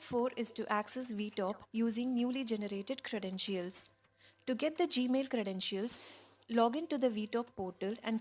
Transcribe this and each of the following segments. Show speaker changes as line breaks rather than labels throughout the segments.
4 is to access VTOP using newly generated credentials. To get the Gmail credentials, log in to the VTOP portal and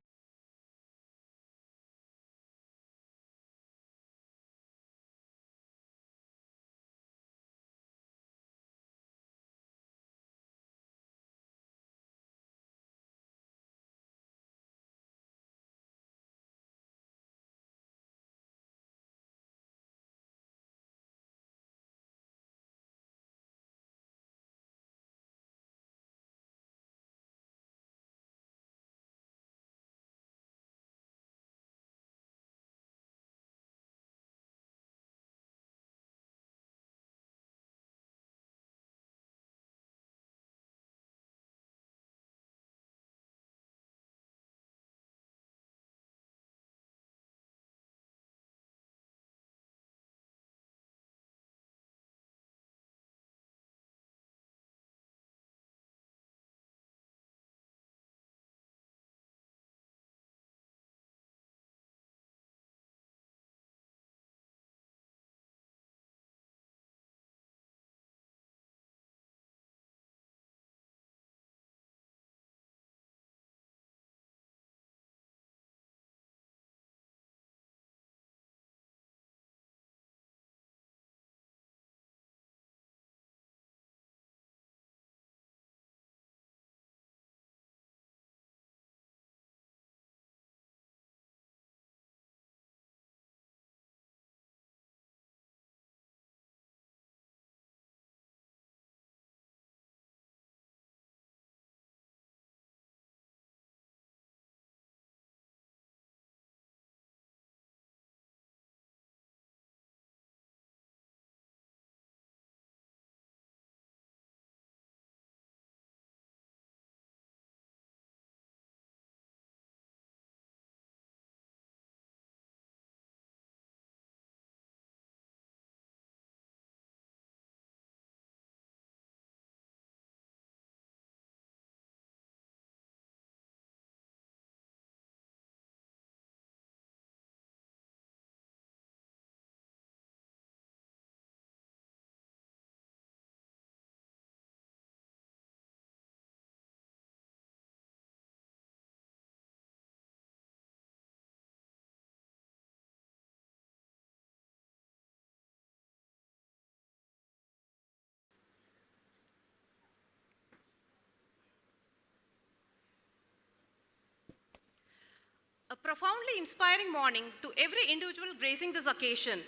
A profoundly inspiring morning to every individual gracing this occasion.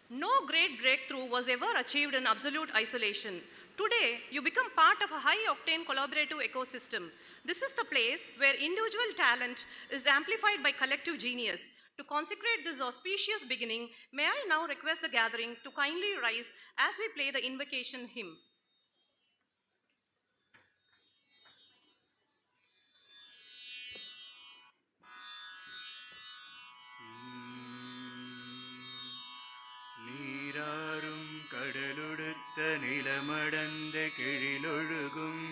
No great breakthrough was ever achieved in absolute isolation. Today, you become part of a high-octane collaborative ecosystem. This is the place where individual talent is amplified by collective genius. To consecrate this auspicious beginning, may I now request the gathering to kindly rise as we play the invocation hymn.
நீராறும் கடலொடுத்த நிலமடந்த கெழிலொழுகும்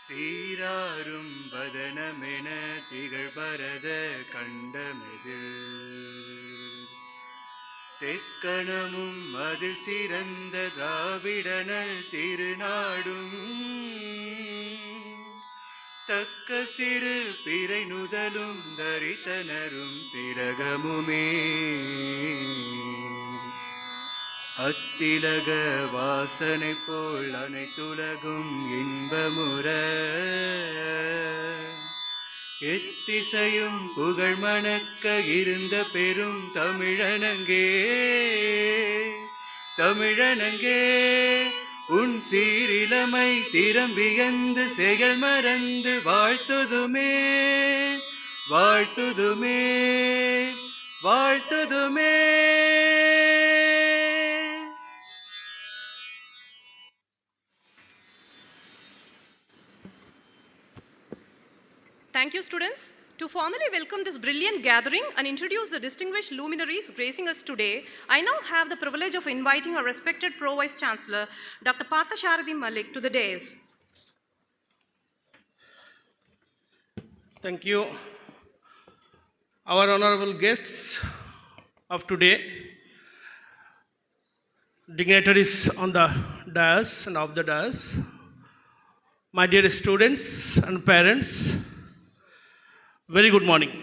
சீராரும் வதனமென திகழ்பரத கண்டமெதில் தெக்கணமும் அதில் சிறந்த திராவிடனல் திருநாடும் தக்க சிறு பிறை நுதலும் தரித்தனரும் திலகமுமே அத்திலக வாசனை போல் அனைத்துலகும் இன்பமுற எத்திசையும் புகழ் மணக்க இருந்த பெரும் தமிழனங்கே தமிழனங்கே உன் சீரிலமை திறம் வியந்து செயல் மறந்து வாழ்த்துதுமே வாழ்த்துதுமே வாழ்த்துதுமே.
Thank you, students. To formally welcome this brilliant gathering and introduce the distinguished luminaries gracing us today, I now have the privilege of inviting our respected Pro Vice Chancellor, Dr. Parthasarathi Malik, to the dais.
Thank you. Our honorable guests of today, dignitaries on the dais and off the dais, my dear students and parents, very good morning.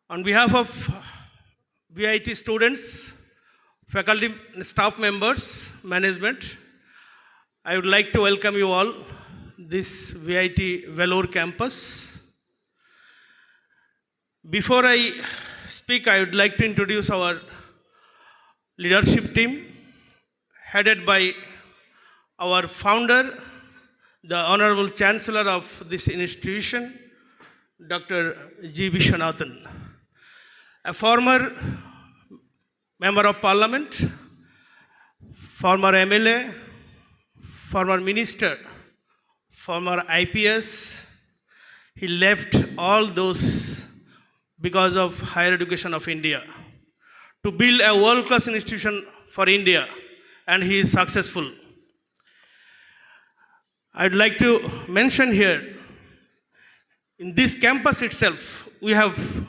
On behalf of VIT students, faculty, staff members, management, I would like to welcome you all this VIT Vellore campus. Before I speak, I would like to introduce our leadership team, headed by our founder, the Honorable Chancellor of this institution, Dr. G. Viswanathan, a former Member of Parliament, former MLA, former Minister, former IPS. He left all those because of higher education of India to build a world-class institution for India, and he is successful. I'd like to mention here, in this campus itself, we have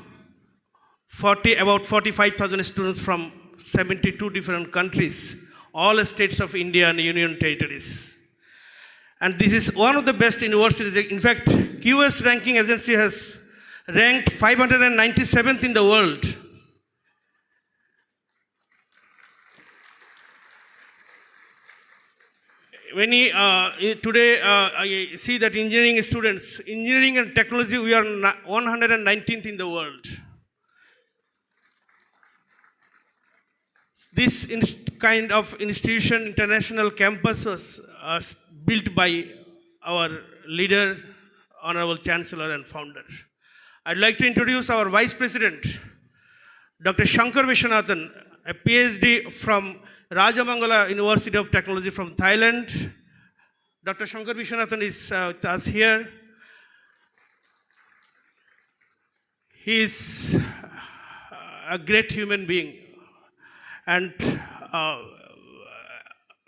about 45,000 students from 72 different countries, all states of India and union territories. And this is one of the best universities. In fact, QS ranking agency has ranked 597th in the world. Today, I see that engineering students, engineering and technology, we are 119th in the world. This kind of institution, international campus, was built by our leader, Honorable Chancellor and founder. I'd like to introduce our Vice President, Dr. Shankar Viswanathan, a PhD from Rajamangala University of Technology from Thailand. Dr. Shankar Viswanathan is with us here. He is a great human being and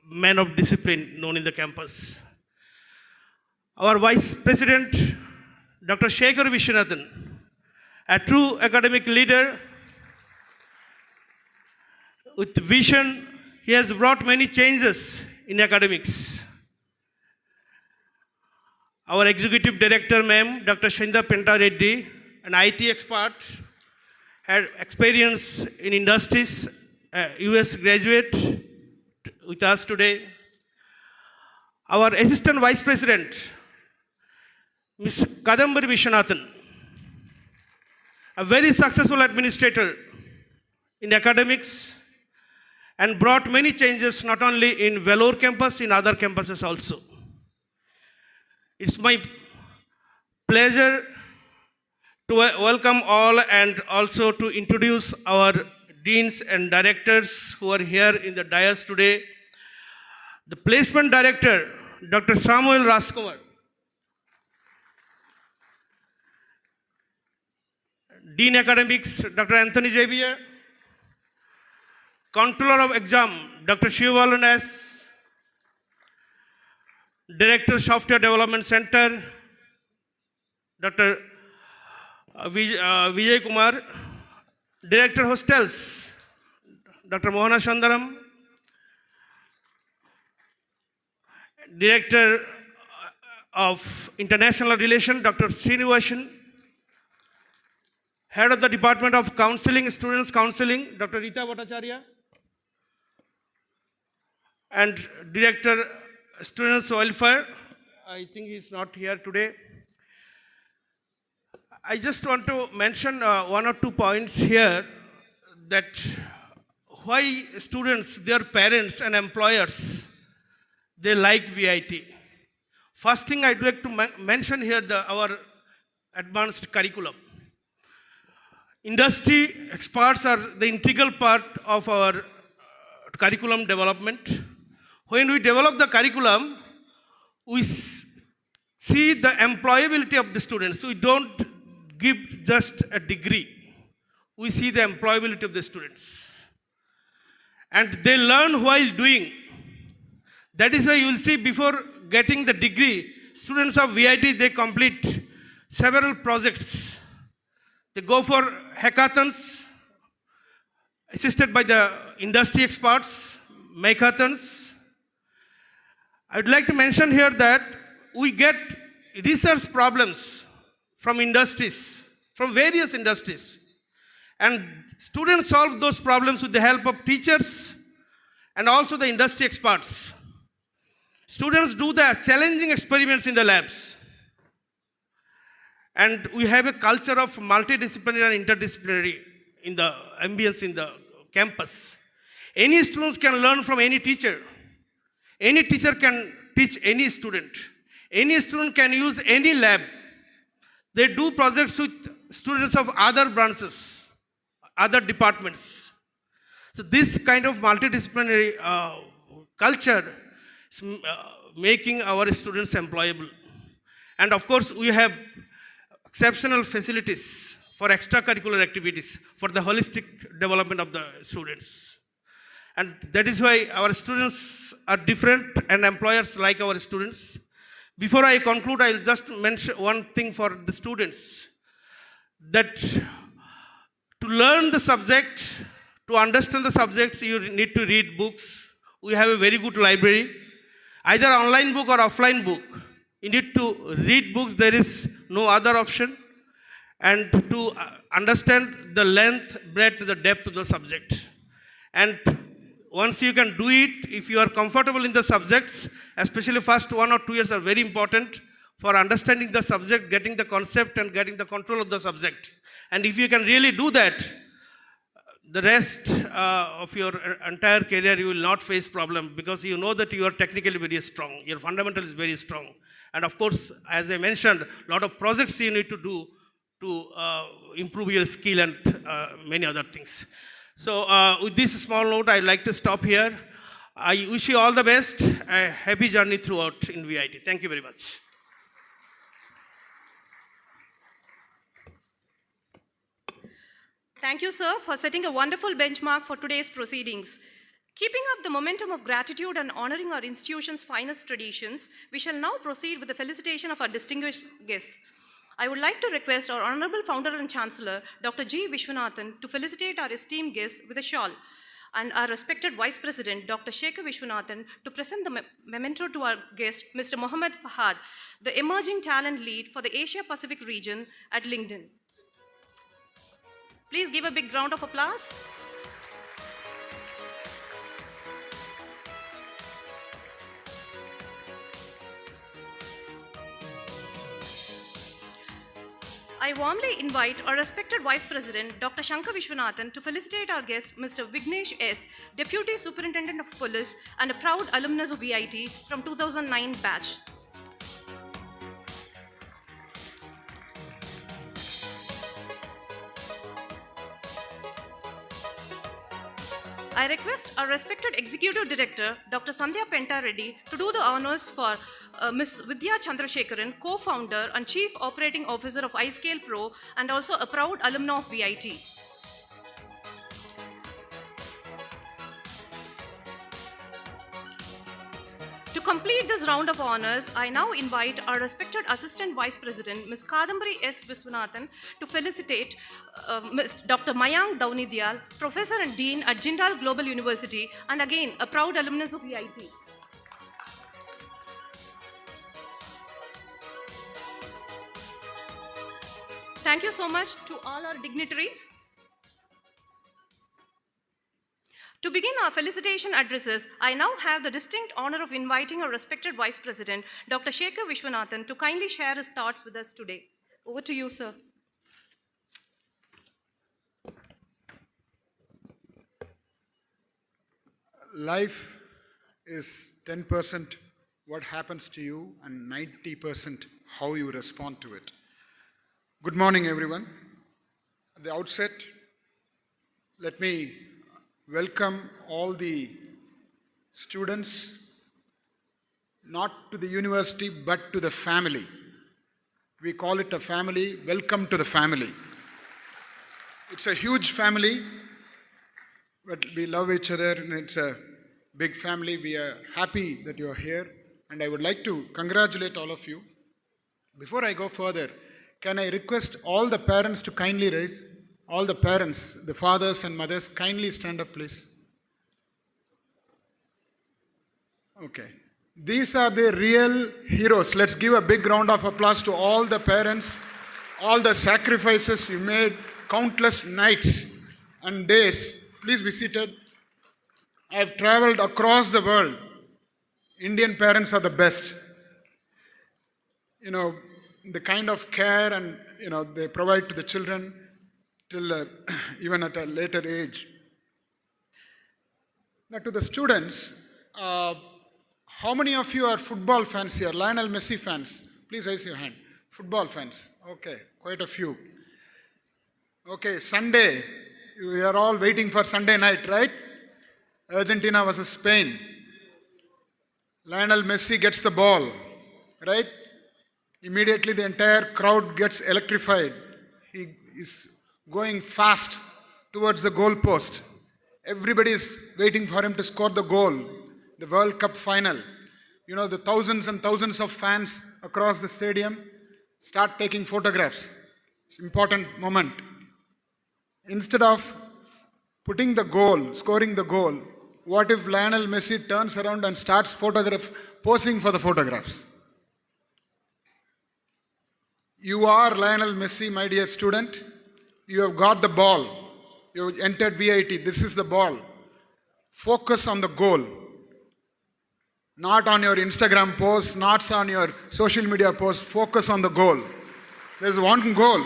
man of discipline known in the campus. Our Vice President, Dr. Shekhar Viswanathan, a true academic leader with vision. He has brought many changes in academics. Our Executive Director, ma'am, Dr. Shinda Penta Reddy, an IT expert, had experience in industries, US graduate with us today. Our Assistant Vice President, Ms. Kadambari Viswanathan, a very successful administrator in academics and brought many changes not only in Vellore campus, in other campuses also. It's my pleasure to welcome all and also to introduce our deans and directors who are here in the dais today. The placement director, Dr. Samuel Raskumar. Dean Academics, Dr. Anthony Xavier. Controller of Exam, Dr. Shivalan S. Director, Software Development Center, Dr. Vijay Kumar. Director, Hostels, Dr. Mohana Shandaram. Director of International Relations, Dr. Srinivasan. Head of the Department of Counseling, Students Counseling, Dr. Rita Bhattacharya. And Director, Students Welfare, I think he's not here today. I just want to mention one or two points here that why students, their parents and employers, they like VIT. First thing I'd like to mention here our advanced curriculum. Industry experts are the integral part of our curriculum development. When we develop the curriculum, we see the employability of the students. We don't give just a degree. We see the employability of the students. And they learn while doing. That is why you will see before getting the degree, students of VIT, they complete several projects. They go for hackathons, assisted by the industry experts, hackathons. I would like to mention here that we get research problems from industries, from various industries. And students solve those problems with the help of teachers and also the industry experts. Students do the challenging experiments in the labs. And we have a culture of multidisciplinary and interdisciplinary in the ambience in the campus. Any students can learn from any teacher. Any teacher can teach any student. Any student can use any lab. They do projects with students of other branches, other departments. So this kind of multidisciplinary culture is making our students employable. And of course, we have exceptional facilities for extracurricular activities, for the holistic development of the students. And that is why our students are different and employers like our students. Before I conclude, I will just mention one thing for the students, that to learn the subject, to understand the subjects, you need to read books. We have a very good library, either online book or offline book. You need to read books, there is no other option. And to understand the length, breadth, the depth of the subject. And once you can do it, if you are comfortable in the subjects, especially first 1 or 2 years are very important for understanding the subject, getting the concept and getting the control of the subject. And if you can really do that, the rest of your entire career, you will not face problem because you know that you are technically very strong. Your fundamental is very strong. And of course, as I mentioned, a lot of projects you need to do to improve your skill and many other things. So with this small note, I'd like to stop here. I wish you all the best, a happy journey throughout in VIT. Thank you very much.
Thank you, sir, for setting a wonderful benchmark for today's proceedings. Keeping up the momentum of gratitude and honoring our institution's finest traditions, we shall now proceed with the felicitation of our distinguished guests. I would like to request our Honorable Founder and Chancellor, Dr. G. Vishwanathan, to felicitate our esteemed guests with a shawl, and our respected Vice President, Dr. Shekhar Vishwanathan, to present the memento to our guest, Mr. Mohammed Fahad, the Emerging Talent Lead for the Asia-Pacific region at LinkedIn. Please give a big round of applause. I warmly invite our respected Vice President, Dr. Shankar Vishwanathan, to felicitate our guest, Mr. Vignesh S., Deputy Superintendent of Police and a proud alumnus of VIT from 2009 batch. I request our respected Executive Director, Dr. Sandhya Penta Reddy, to do the honors for Ms. Vidya Chandrasekharan, co-founder and Chief Operating Officer of iScale Pro and also a proud alumna of VIT. To complete this round of honors, I now invite our respected Assistant Vice President, Ms. Kadambari S. Viswanathan, to felicitate Ms. Dr. Mayank Daunidyal, Professor and Dean at Jindal Global University, and again, a proud alumnus of VIT. Thank you so much to all our dignitaries. To begin our felicitation addresses, I now have the distinct honor of inviting our respected Vice President, Dr. Shekhar Vishwanathan, to kindly share his thoughts with us today. Over to you, sir.
Life is 10% what happens to you and 90% how you respond to it. Good morning, everyone. At the outset, let me welcome all the students, not to the university, but to the family. We call it a family. Welcome to the family. It's a huge family, but we love each other, and it's a big family. We are happy that you're here, and I would like to congratulate all of you. Before I go further, can I request all the parents to kindly rise? All the parents, the fathers and mothers, kindly stand up, please. Okay. These are the real heroes. Let's give a big round of applause to all the parents, all the sacrifices you made, countless nights and days. Please be seated. I have traveled across the world. Indian parents are the best. You know, the kind of care and, they provide to the children till even at a later age. Now to the students, how many of you are football fans here? Lionel Messi fans? Please raise your hand. Football fans. Okay, quite a few. Okay, Sunday. We are all waiting for Sunday night, right? Argentina versus Spain. Lionel Messi gets the ball, right? Immediately the entire crowd gets electrified. He is going fast towards the goal post. Everybody is waiting for him to score the goal. The World Cup final. The thousands and thousands of fans across the stadium start taking photographs. It's an important moment. Instead of putting the goal, scoring the goal, what if Lionel Messi turns around and starts posing for the photographs? You are Lionel Messi, my dear student. You have got the ball. You have entered VIT. This is the ball. Focus on the goal. Not on your Instagram post, not on your social media post. Focus on the goal. There's one goal.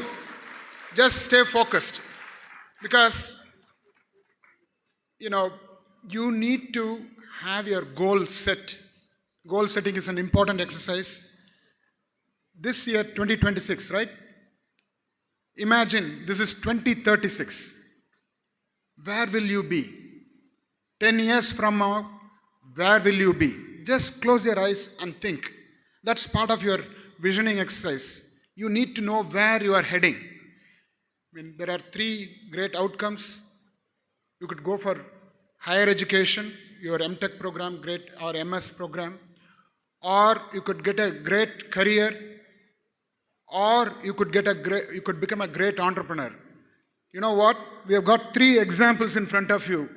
Just stay focused. Because, you need to have your goal set. Goal setting is an important exercise. This year, 2026, right? Imagine this is 2036. Where will you be? 10 years from now, where will you be? Just close your eyes and think. That's part of your visioning exercise. You need to know where you are heading. There are 3 great outcomes. You could go for higher education, your MTech program, or MS program, or you could get a great career, or you could become a great entrepreneur. You know what? We have got 3 examples in front of you.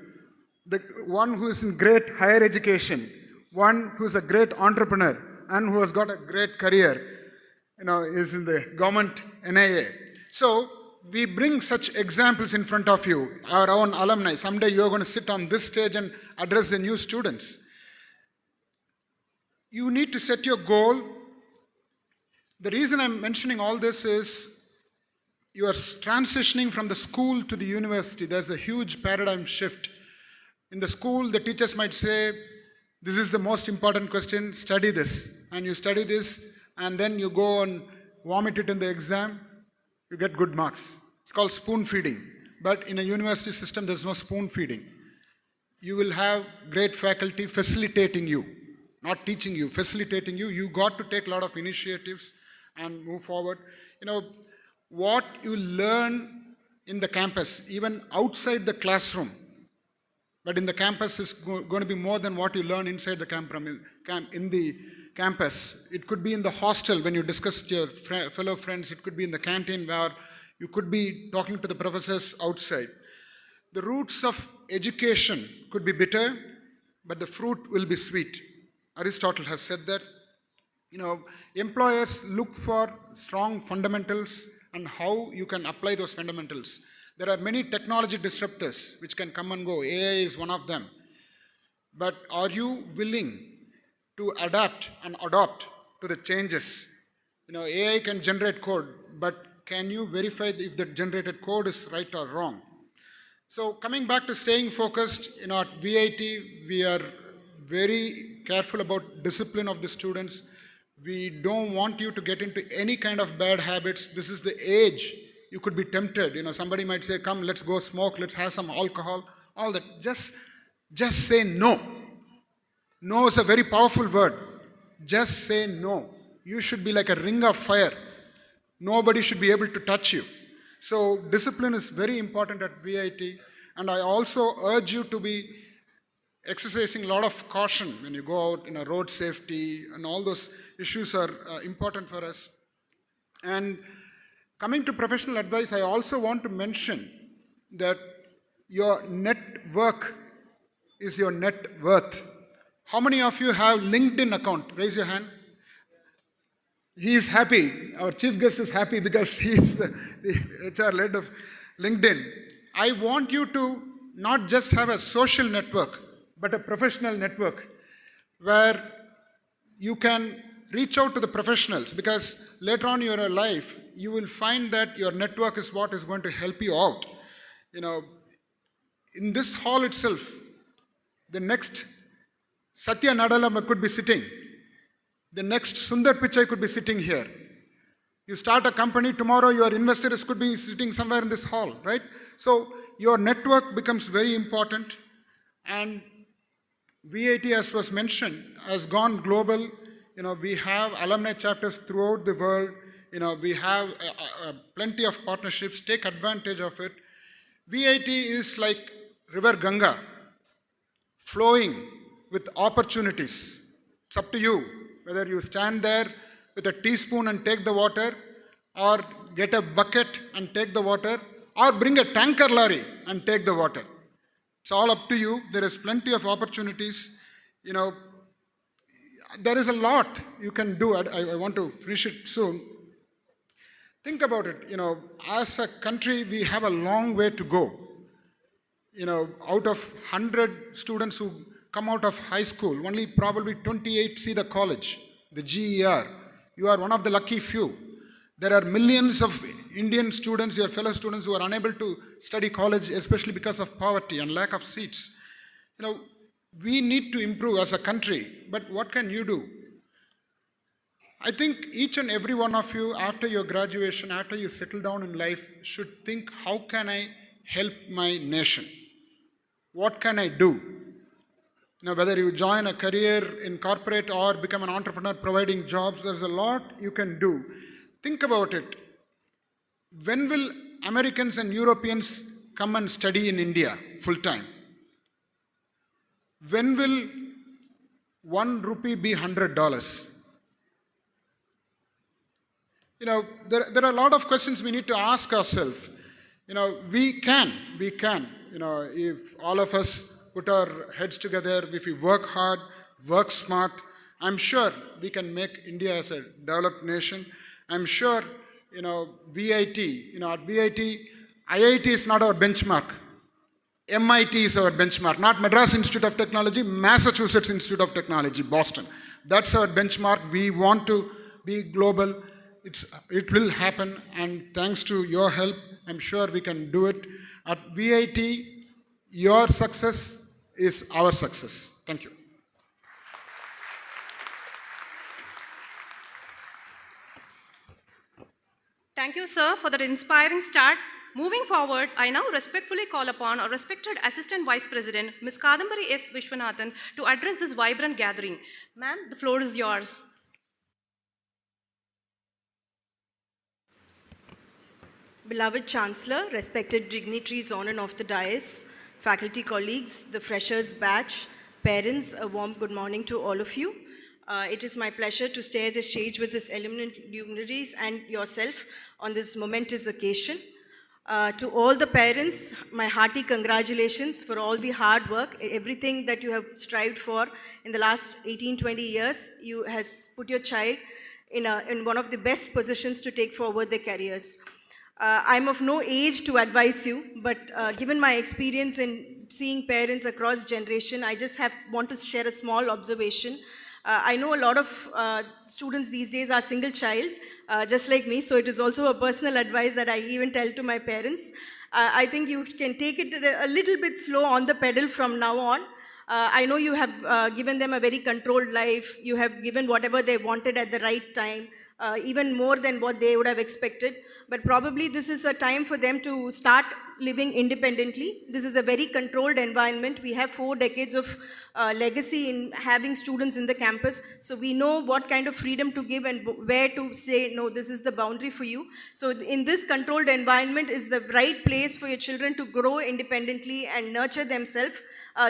The one who is in great higher education, one who is a great entrepreneur, and who has got a great career, is in the government NIA. So we bring such examples in front of you, our own alumni. Someday you are going to sit on this stage and address the new students. You need to set your goal. The reason I'm mentioning all this is you are transitioning from the school to the university. There's a huge paradigm shift. In the school, the teachers might say, this is the most important question, study this. And you study this, and then you go and vomit it in the exam, you get good marks. It's called spoon feeding. But in a university system, there's no spoon feeding. You will have great faculty facilitating you, not teaching you, facilitating you. You got to take a lot of initiatives and move forward. What you learn in the campus, even outside the classroom, but in the campus is going to be more than what you learn inside the in the campus. It could be in the hostel when you discuss with your fellow friends. It could be in the canteen where you could be talking to the professors outside. The roots of education could be bitter, but the fruit will be sweet. Aristotle has said that. Employers look for strong fundamentals and how you can apply those fundamentals. There are many technology disruptors which can come and go. AI is one of them. But are you willing to adapt and adopt to the changes? AI can generate code, but can you verify if the generated code is right or wrong? So coming back to staying focused, at VIT, we are very careful about discipline of the students. We don't want you to get into any kind of bad habits. This is the age you could be tempted. Somebody might say, come, let's go smoke, let's have some alcohol, all that. Just say no. No is a very powerful word. Just say no. You should be like a ring of fire. Nobody should be able to touch you. So discipline is very important at VIT. And I also urge you to be exercising a lot of caution when you go out, road safety, and all those issues are important for us. And coming to professional advice, I also want to mention that your network is your net worth. How many of you have LinkedIn account? Raise your hand. He is happy. Our chief guest is happy because he is the HR lead of LinkedIn. I want you to not just have a social network, but a professional network where you can reach out to the professionals, because later on in your life, you will find that your network is what is going to help you out. In this hall itself, the next Satya Nadala could be sitting. The next Sundar Pichai could be sitting here. You start a company, tomorrow your investors could be sitting somewhere in this hall, right? So your network becomes very important, and VIT, as was mentioned, has gone global. We have alumni chapters throughout the world. We have plenty of partnerships. Take advantage of it. VIT is like River Ganga, flowing with opportunities. It's up to you whether you stand there with a teaspoon and take the water, or get a bucket and take the water, or bring a tanker lorry and take the water. It's all up to you. There is plenty of opportunities. There is a lot you can do. I want to finish it soon. Think about it. As a country, we have a long way to go. Out of 100 students who come out of high school, only probably 28 see the college, the GER. You are one of the lucky few. There are millions of Indian students, your fellow students, who are unable to study college, especially because of poverty and lack of seats. We need to improve as a country, but what can you do? I think each and every one of you, after your graduation, after you settle down in life, should think, how can I help my nation? What can I do? Whether you join a career in corporate or become an entrepreneur providing jobs, there's a lot you can do. Think about it. When will Americans and Europeans come and study in India full time? When will 1 rupee be $100? There are a lot of questions we need to ask ourselves. We can, if all of us put our heads together, if we work hard, work smart, I'm sure we can make India as a developed nation. I'm sure, VIT, at VIT, IIT is not our benchmark. MIT is our benchmark, not Madras Institute of Technology, Massachusetts Institute of Technology, Boston. That's our benchmark. We want to be global. It will happen, and thanks to your help, I'm sure we can do it. At VIT, your success is our success. Thank you.
Thank you, sir, for that inspiring start. Moving forward, I now respectfully call upon our respected Assistant Vice President, Ms. Kadambari S. Vishwanathan, to address this vibrant gathering. Ma'am, the floor is yours.
Beloved Chancellor, respected dignitaries on and off the dais, faculty colleagues, the freshers batch, parents, a warm good morning to all of you. It is my pleasure to share the stage with these eminent luminaries and yourself on this momentous occasion. To all the parents, my hearty congratulations for all the hard work, everything that you have strived for in the last 18-20 years. You has put your child in one of the best positions to take forward their careers. I'm of no age to advise you, but given my experience in seeing parents across generation, I just want to share a small observation. I know a lot of students these days are single child, just like me, so it is also a personal advice that I even tell to my parents. I think you can take it a little bit slow on the pedal from now on. I know you have given them a very controlled life. You have given whatever they wanted at the right time, even more than what they would have expected. But probably this is a time for them to start living independently. This is a very controlled environment. We have 4 decades of legacy in having students in the campus. So we know what kind of freedom to give and where to say, no, this is the boundary for you. So in this controlled environment is the right place for your children to grow independently and nurture themselves.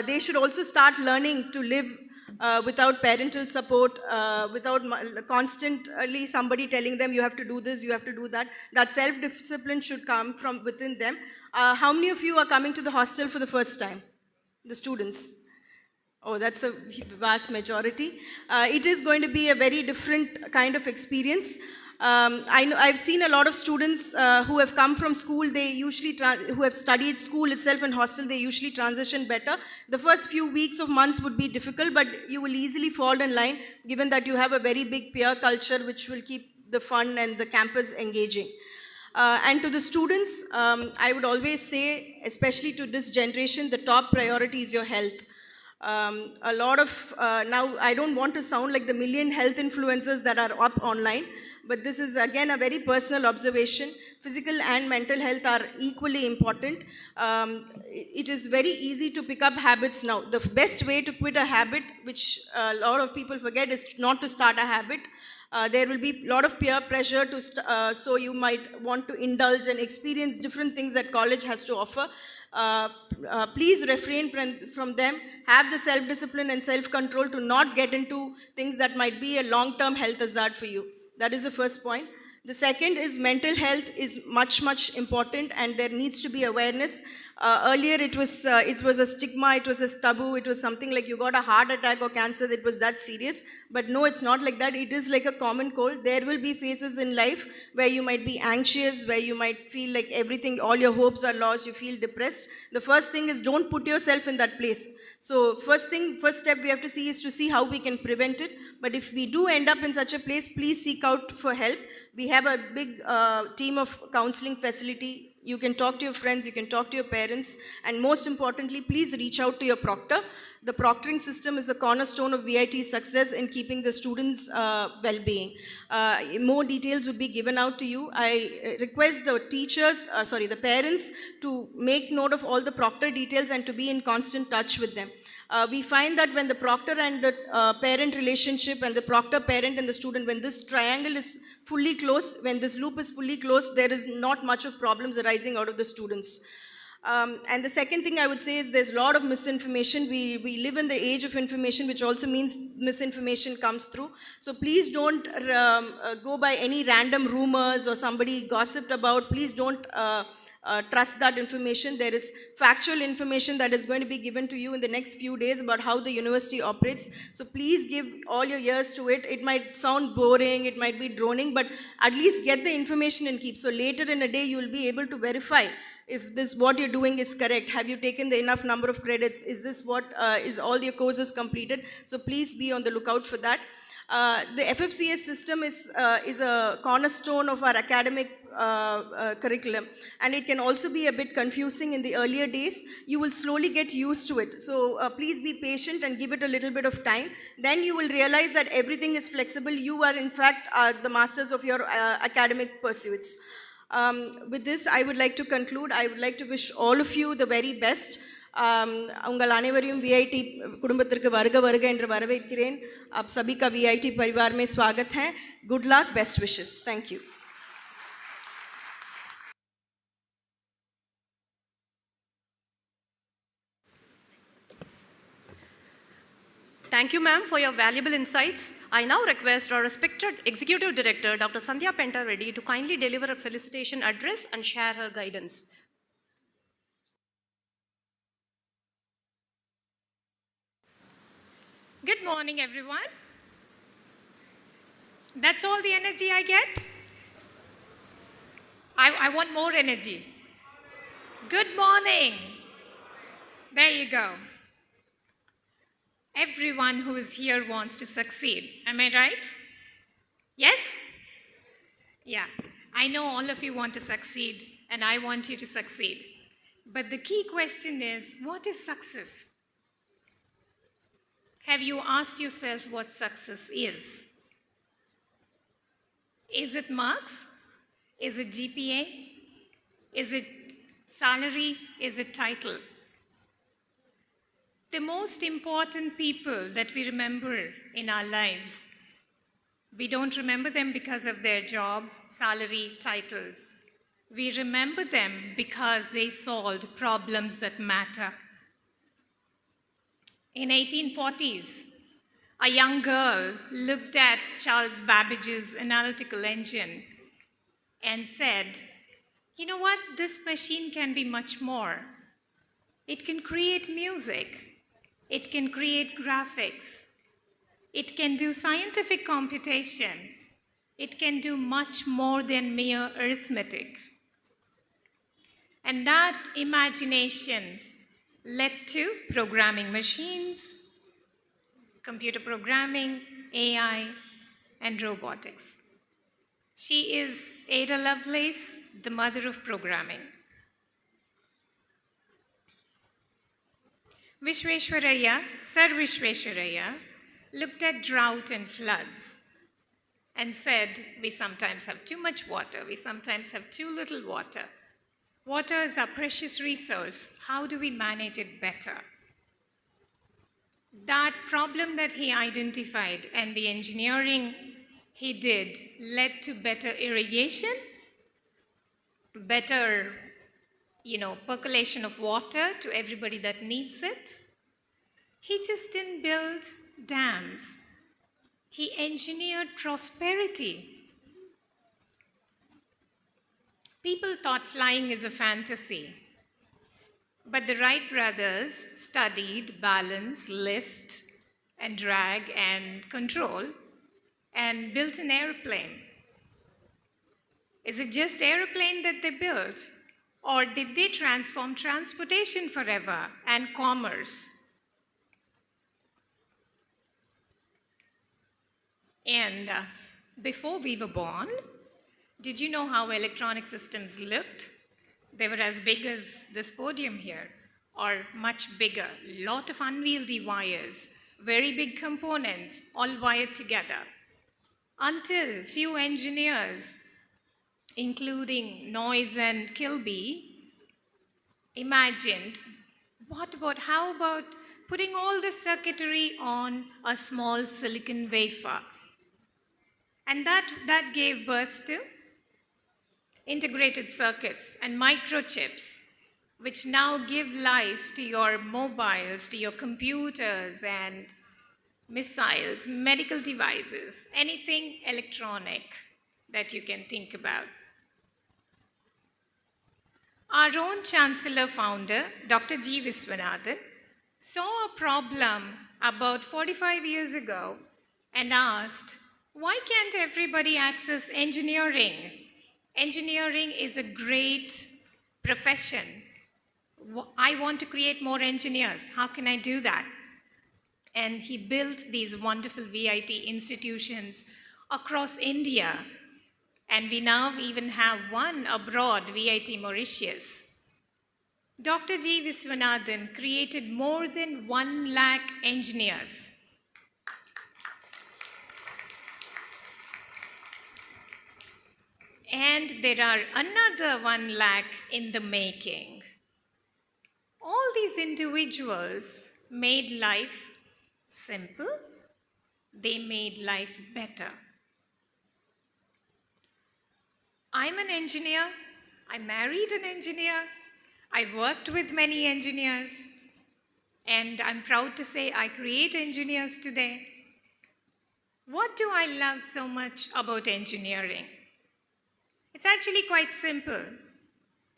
They should also start learning to live without parental support, without constantly somebody telling them you have to do this, you have to do that. That self-discipline should come from within them. How many of you are coming to the hostel for the first time? The students. Oh, that's a vast majority. It is going to be a very different kind of experience. I've seen a lot of students who have come from school, who have studied school itself and hostel, they usually transition better. The first few weeks of months would be difficult, but you will easily fall in line given that you have a very big peer culture which will keep the fun and the campus engaging. And to the students, I would always say, especially to this generation, the top priority is your health. A lot of, now I don't want to sound like the million health influencers that are up online, but this is again a very personal observation. Physical and mental health are equally important. It is very easy to pick up habits now. The best way to quit a habit, which a lot of people forget, is not to start a habit. There will be a lot of peer pressure so you might want to indulge and experience different things that college has to offer. Please refrain from them. Have the self-discipline and self-control to not get into things that might be a long-term health hazard for you. That is the first point. The second is mental health is much, much important, and there needs to be awareness. Earlier it was a stigma, it was a taboo, it was something like you got a heart attack or cancer, it was that serious. But no, it's not like that. It is like a common cold. There will be phases in life where you might be anxious, where you might feel like everything, all your hopes are lost, you feel depressed. The first thing is don't put yourself in that place. So first step we have to see is to see how we can prevent it. But if we do end up in such a place, please seek out for help. We have a big team of counseling facility. You can talk to your friends, you can talk to your parents, and most importantly, please reach out to your proctor. The proctoring system is a cornerstone of VIT's success in keeping the students' well-being. More details would be given out to you. I request the the parents to make note of all the proctor details and to be in constant touch with them. We find that when the proctor and the parent relationship and the proctor, parent and the student, when this triangle is fully closed, when this loop is fully closed, there is not much of problems arising out of the students. And the second thing I would say is there's a lot of misinformation. We live in the age of information, which also means misinformation comes through. So please don't go by any random rumors or somebody gossiped about. Please don't trust that information. There is factual information that is going to be given to you in the next few days about how the university operates. So please give all your ears to it. It might sound boring, it might be droning, but at least get the information and keep. So later in a day, you will be able to verify if what you're doing is correct. Have you taken the enough number of credits? Is this is all your courses completed? So please be on the lookout for that. The FFCS system is a cornerstone of our academic curriculum, and it can also be a bit confusing in the earlier days. You will slowly get used to it. So please be patient and give it a little bit of time. Then you will realize that everything is flexible. You are in fact the masters of your academic pursuits. With this, I would like to conclude. I would like to wish all of you the very best. उंगल अनेवरियम VIT कुडुंबत्तिरक्कु वर्ग वर्ग एंद्र वरवेर्क्किरेन आप सभी का VIT परिवार में स्वागत है. Good luck, best wishes. Thank you.
Thank you, ma'am, for your valuable insights. I now request our respected Executive Director, Dr. Sandhya Penta Reddy, to kindly deliver a felicitation address and share her guidance.
Good morning, everyone. That's all the energy I get? I want more energy. Good morning. There you go. Everyone who is here wants to succeed. Am I right? Yes? Yeah. I know all of you want to succeed, and I want you to succeed. But the key question is, what is success? Have you asked yourself what success is? Is it marks? Is it GPA? Is it salary? Is it title? The most important people that we remember in our lives, we don't remember them because of their job, salary, titles. We remember them because they solved problems that matter. In 1840s, a young girl looked at Charles Babbage's analytical engine and said, you know what, this machine can be much more. It can create music. It can create graphics. It can do scientific computation. It can do much more than mere arithmetic. And that imagination led to programming machines, computer programming, AI, and robotics. She is Ada Lovelace, the mother of programming. Vishveshwaraya, Sir Vishveshwaraya, looked at drought and floods and said, we sometimes have too much water, we sometimes have too little water. Water is our precious resource. How do we manage it better? That problem that he identified and the engineering he did led to better irrigation, better percolation of water to everybody that needs it. He just didn't build dams. He engineered prosperity. People thought flying is a fantasy. But the Wright brothers studied balance, lift, and drag, and control, and built an airplane. Is it just airplane that they built? Or did they transform transportation forever and commerce? And before we were born, did you know how electronic systems looked? They were as big as this podium here, or much bigger. Lot of unwieldy wires, very big components, all wired together. Until few engineers, including Noyce and Kilby, imagined, how about putting all the circuitry on a small silicon wafer? And that gave birth to integrated circuits and microchips, which now give life to your mobiles, to your computers and missiles, medical devices, anything electronic that you can think about. Our own Chancellor founder, Dr. G. Viswanathan, saw a problem about 45 years ago and asked, why can't everybody access engineering? Engineering is a great profession. I want to create more engineers. How can I do that? And he built these wonderful VIT institutions across India. And we now even have one abroad, VIT Mauritius. Dr. G. Viswanathan created more than 1 lakh engineers. And there are another 1 lakh in the making. All these individuals made life simple. They made life better. I'm an engineer. I married an engineer. I worked with many engineers. And I'm proud to say I create engineers today. What do I love so much about engineering? It's actually quite simple.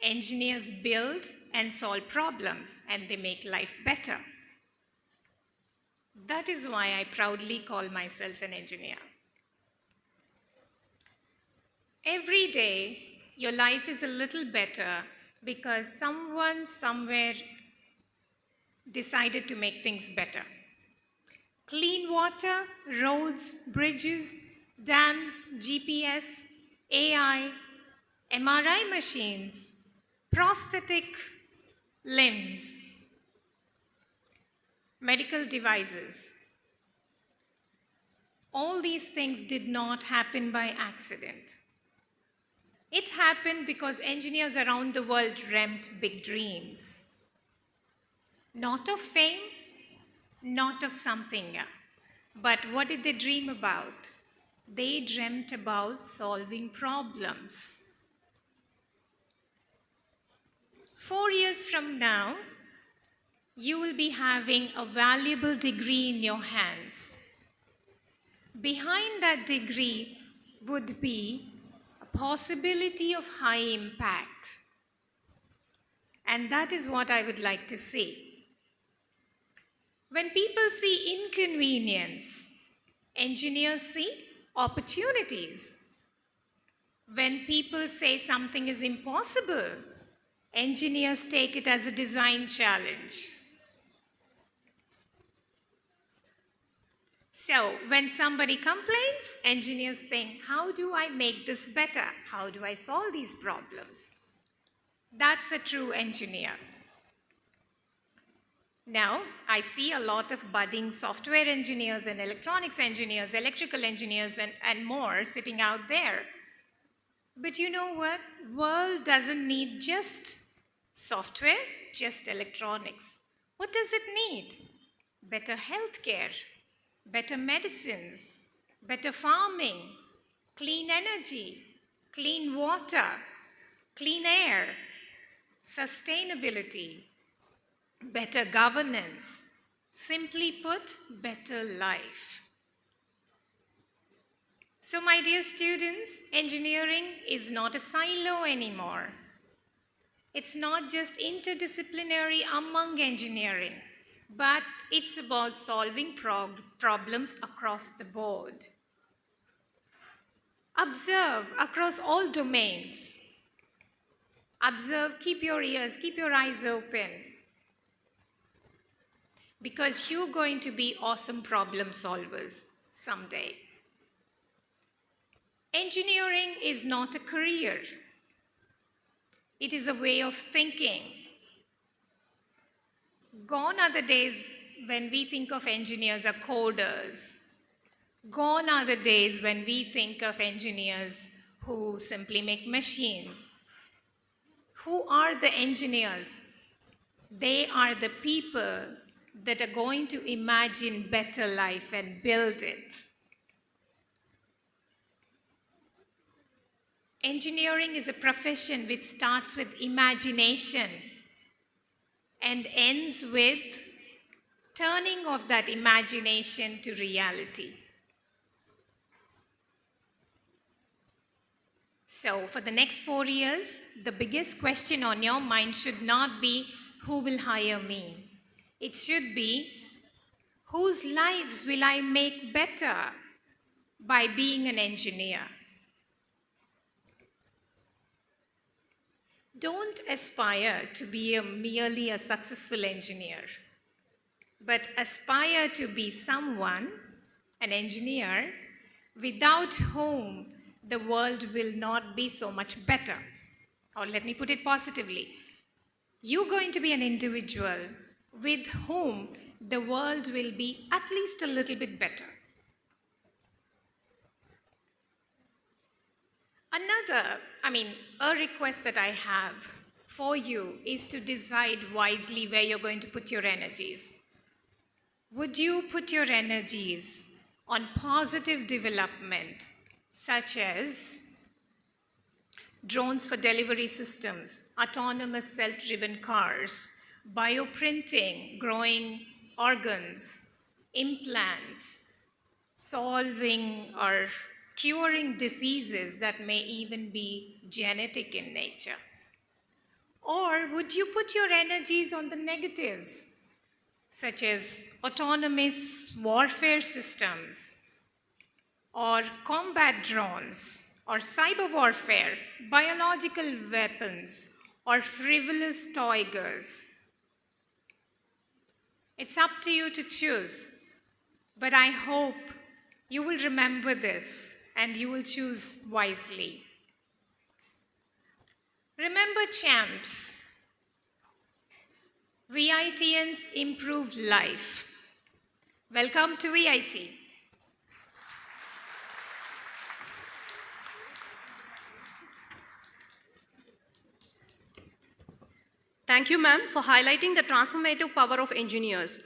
Engineers build and solve problems, and they make life better. That is why I proudly call myself an engineer. Every day, your life is a little better because someone somewhere decided to make things better. Clean water, roads, bridges, dams, GPS, AI, MRI machines, prosthetic limbs, medical devices. All these things did not happen by accident. It happened because engineers around the world dreamt big dreams. Not of fame, not of something, but what did they dream about? They dreamt about solving problems. 4 years from now, you will be having a valuable degree in your hands. Behind that degree would be a possibility of high impact. And that is what I would like to see. When people see inconvenience, engineers see opportunities. When people say something is impossible, engineers take it as a design challenge. So, when somebody complains, engineers think, how do I make this better? How do I solve these problems? That's a true engineer. Now, I see a lot of budding software engineers and electronics engineers, electrical engineers, and more sitting out there. But you know what? World doesn't need just software, just electronics. What does it need? Better healthcare, better medicines, better farming, clean energy, clean water, clean air, sustainability, better governance, simply put, better life. So, my dear students, engineering is not a silo anymore. It's not just interdisciplinary among engineering, but it's about solving problems across the board. Observe across all domains. Observe, keep your ears, keep your eyes open. Because you're going to be awesome problem solvers someday. Engineering is not a career. It is a way of thinking. Gone are the days when we think of engineers as coders. Gone are the days when we think of engineers who simply make machines. Who are the engineers? They are the people that are going to imagine better life and build it. Engineering is a profession which starts with imagination and ends with turning of that imagination to reality. So, for the next 4 years, the biggest question on your mind should not be, who will hire me? It should be, whose lives will I make better by being an engineer? Don't aspire to be merely a successful engineer, but aspire to be someone, an engineer, without whom the world will not be so much better. Or let me put it positively. You're going to be an individual with whom the world will be at least a little bit better. A request that I have for you is to decide wisely where you're going to put your energies. Would you put your energies on positive development, such as drones for delivery systems, autonomous self-driven cars, bioprinting, growing organs, implants, solving or curing diseases that may even be genetic in nature? Or would you put your energies on the negatives, such as autonomous warfare systems, or combat drones, or cyber warfare, biological weapons, or frivolous toy girls? It's up to you to choose, but I hope you will remember this and you will choose wisely. Remember, champs, VITians improve life. Welcome to VIT.
Thank you, ma'am, for highlighting the transformative power of engineers.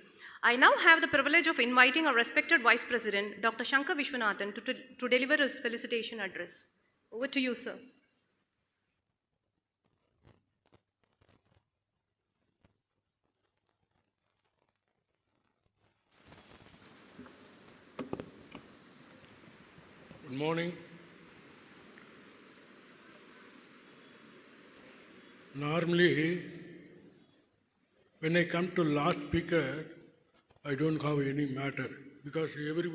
I now have the privilege of inviting our respected Vice President, Dr. Shankar Vishwanathan, to deliver his felicitation address. Over to you, sir.
Good morning. Normally, when I come to last speaker, I don't have any matter because every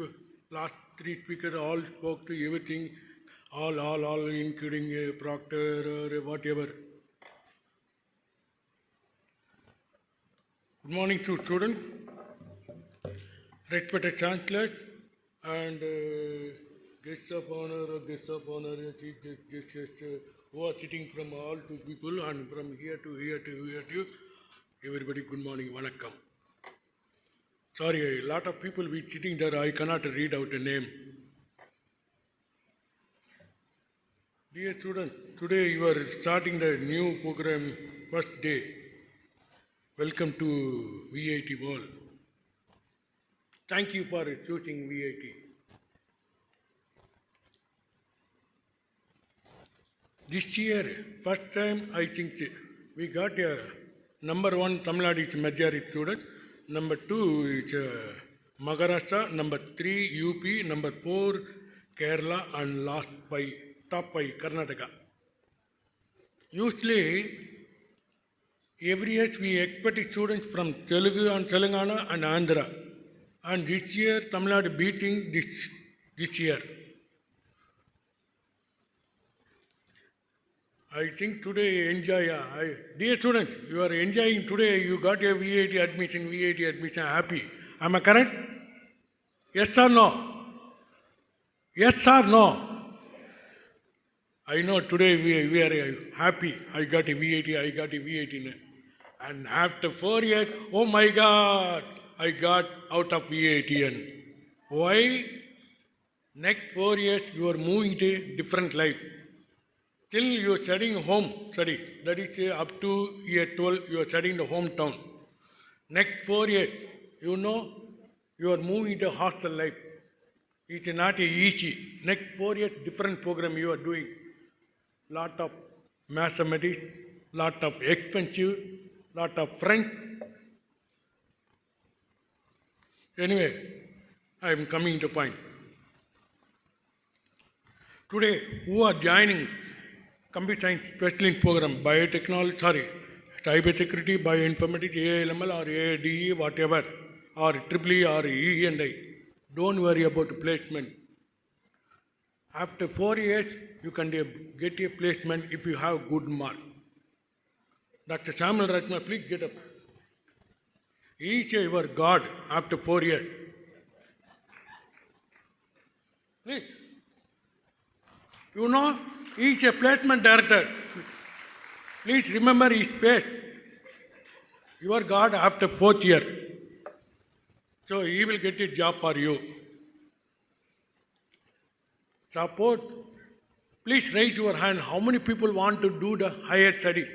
last three speakers all spoke to everything, all, including a proctor or whatever. Good morning to students, respected chancellor, and guests of honor, chief guests, who are sitting from all two people and from here to here to here to everybody. Good morning, vanakkam. Sorry, a lot of people we sitting there. I cannot read out a name. Dear students, today you are starting the new program first day. Welcome to VIT world. Thank you for choosing VIT. This year, first time I think we got a number one Tamil Nadu is majority student, number two is Maharashtra, number three UP, number four Kerala, and last five, top five Karnataka. Usually, every year we expect students from Telugu and Telangana and Andhra. And this year, Tamil Nadu beating this year. I think today enjoy. Dear students, you are enjoying today. You got your VIT admission, happy. Am I correct? Yes or no? Yes or no? I know today we are happy. I got a VIT. And after 4 years, oh my God, I got out of VIT. Why? Next 4 years, you are moving to a different life. Still you are studying home study. That is up to year 12, you are studying the hometown. Next 4 years, you know, you are moving to hostel life. It is not easy. Next 4 years, different program you are doing. Lot of mathematics, lot of expensive, lot of French. Anyway, I am coming to point. Today, who are joining computer science specialist program, biotechnology, cybersecurity, bioinformatics, AIML or AIDE, whatever, or EEE or E&I. Don't worry about placement. After 4 years, you can get a placement if you have good mark. Dr. Samuel Ratna, please get up. He is your God after 4 years. Please. You know, he is a placement director. Please remember his face. Your God after 4th year. So he will get a job for you. Support. Please raise your hand. How many people want to do the higher study?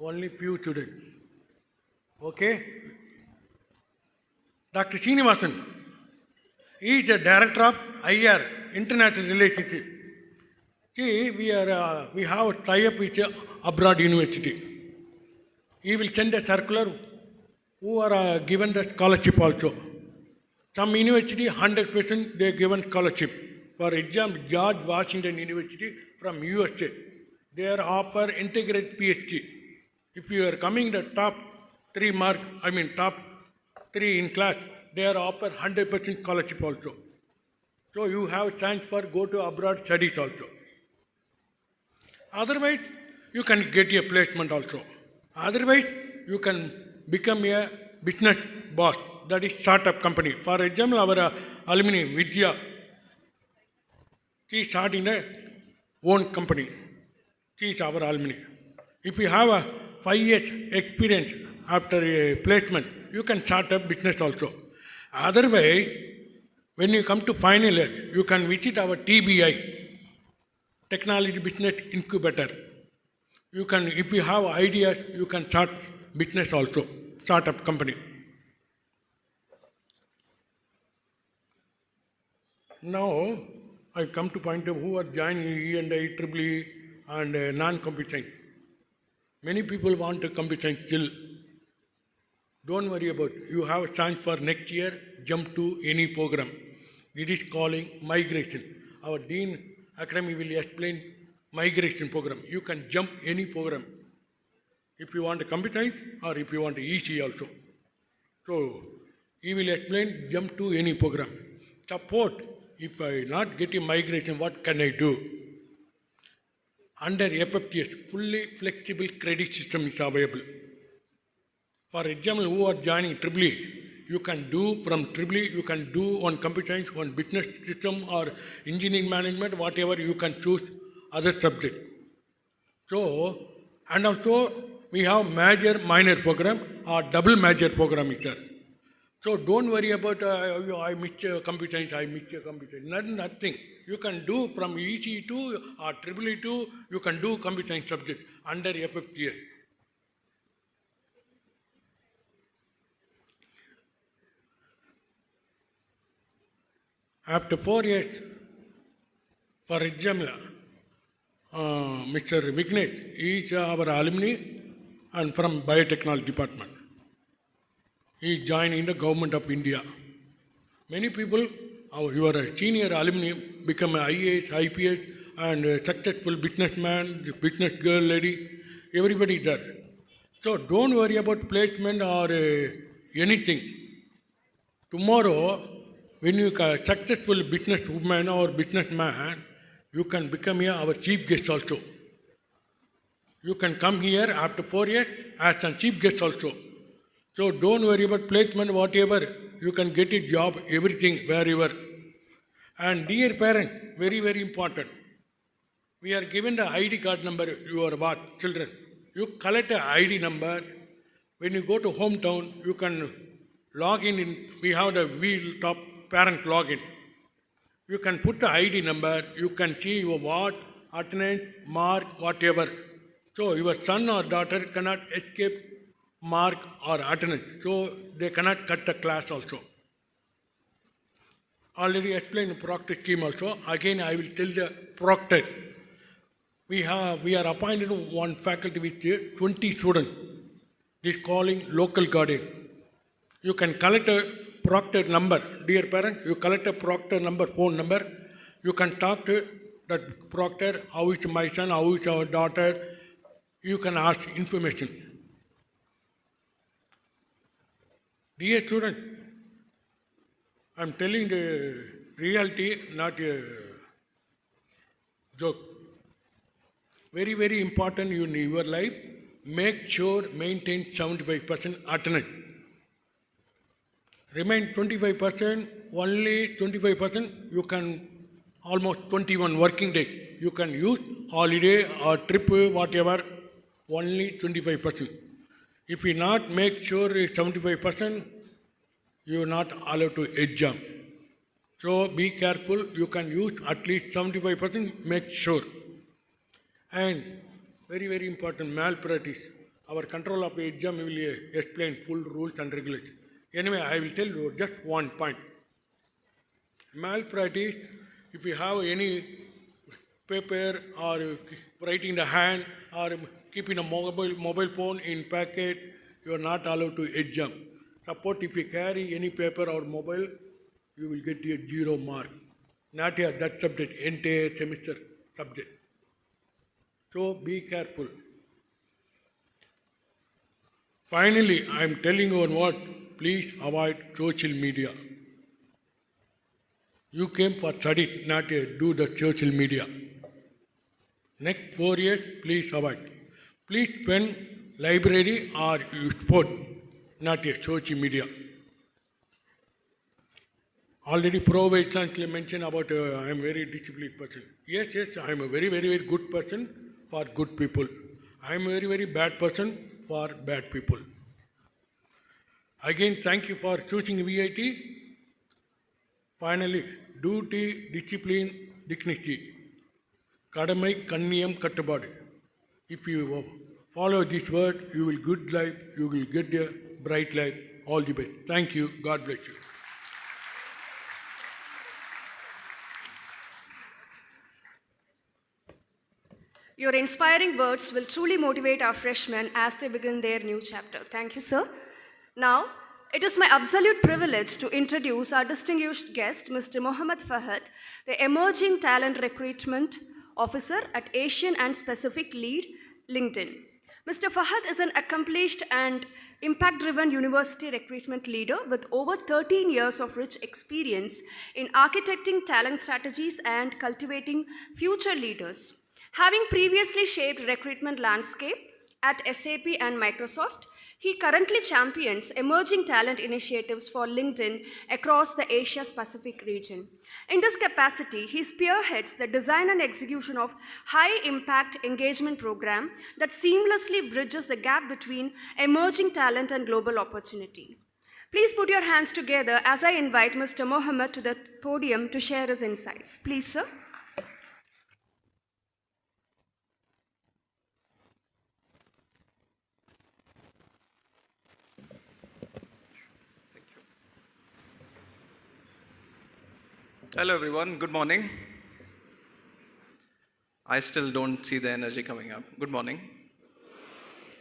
Only few students. Okay? Dr. Srinivasan, he is the director of IR, International Relations. See, we have a tie-up with abroad university. He will send a circular who are given the scholarship also. Some university, 100% they are given scholarship. For example, George Washington University from USA, they are offer integrated PhD. If you are coming the top 3 in class, they are offer 100% scholarship also. So you have chance for go to abroad studies also. Otherwise, you can get a placement also. Otherwise, you can become a business boss. That is startup company. For example, our alumni Vidya, she is starting a own company. She is our alumni. If you have a 5 years experience after a placement, you can start a business also. Otherwise, when you come to final year, you can visit our TBI, Technology Business Incubator. You can, if you have ideas, you can start business also, startup company. Now, I come to point of who are joining E&I, EEE and non-computer science. Many people want to computer science still. Don't worry about it. You have a chance for next year, jump to any program. It is calling migration. Our Dean Academy will explain migration program. You can jump any program. If you want a computer science or if you want EC also. So he will explain, jump to any program. Support, if I not get a migration, what can I do? Under FFTS, fully flexible credit system is available. For example, who are joining EEE, you can do from EEE, you can do on computer science, on business system or engineering management, whatever you can choose other subject. So, and also we have major minor program or double major program is there. So don't worry about I missed computer science, I missed computer science. Nothing. You can do from EC2 or EEE2, you can do computer science subject under FFTA. After 4 years, for example, Mr. Vignesh is our alumni and from biotechnology department. He joined in the government of India. Many people, your senior alumni become IAS, IPS and successful businessman, business girl, lady, everybody there. So don't worry about placement or anything. Tomorrow, when you are successful businesswoman or businessman, you can become here our chief guest also. You can come here after 4 years as a chief guest also. So don't worry about placement, whatever. You can get a job, everything, wherever. And dear parents, very, very important. We are given the ID card number, you are what, children. You collect the ID number. When you go to hometown, you can log in, we have the wheel top parent login. You can put the ID number, you can see your what, attendance, mark, whatever. So your son or daughter cannot escape mark or attendance. So they cannot cut the class also. Already explained proctor scheme also. Again, I will tell the proctor. We are appointed one faculty with 20 students. This calling local guardian. You can collect a proctor number. Dear parent, you collect a proctor number, phone number. You can talk to that proctor, how is my son, how is our daughter. You can ask information. Dear student, I am telling the reality, not a joke. Very, very important in your life, make sure maintain 75% attendance. Remain 25%, only 25%, you can almost 21 working days. You can use holiday or trip, whatever, only 25%. If you not make sure 75%, you are not allowed to exam. So be careful, you can use at least 75%, make sure. And very, very important, malpractice. Our control of exam will explain full rules and regulations. Anyway, I will tell you just one point. Malpractice, if you have any paper or writing the hand or keeping a mobile phone in packet, you are not allowed to exam. Suppose if you carry any paper or mobile, you will get a 0 mark. Not a that subject, entire semester subject. So be careful. Finally, I am telling you one word, please avoid social media. You came for study, not do the social media. Next 4 years, please avoid. Please spend library or sport, not a social media. Already Pro Vice Chancellor mentioned about I am a very disciplined person. Yes, I am a very, very, very good person for good people. I am a very, very bad person for bad people. Again, thank you for choosing VIT. Finally, duty, discipline, dignity. Kadamai, Kanniyam, Kattabadu. If you follow this word, you will good life, you will get a bright life. All the best. Thank you. God bless you.
Your inspiring words will truly motivate our freshmen as they begin their new chapter. Thank you, sir. Now, it is my absolute privilege to introduce our distinguished guest, Mr. Mohammad Fahad, the Emerging Talent Recruitment Officer at Asian and Pacific Lead, LinkedIn. Mr. Fahad is an accomplished and impact driven university recruitment leader with over 13 years of rich experience in architecting talent strategies and cultivating future leaders. Having previously shaped recruitment landscape at SAP and Microsoft, he currently champions emerging talent initiatives for LinkedIn across the Asia Pacific region. In this capacity, he spearheads the design and execution of high-impact engagement program that seamlessly bridges the gap between emerging talent and global opportunity. Please put your hands together as I invite Mr. Mohammed to the podium to share his insights. Please, sir.
Hello everyone, good morning. I still don't see the energy coming up. Good morning.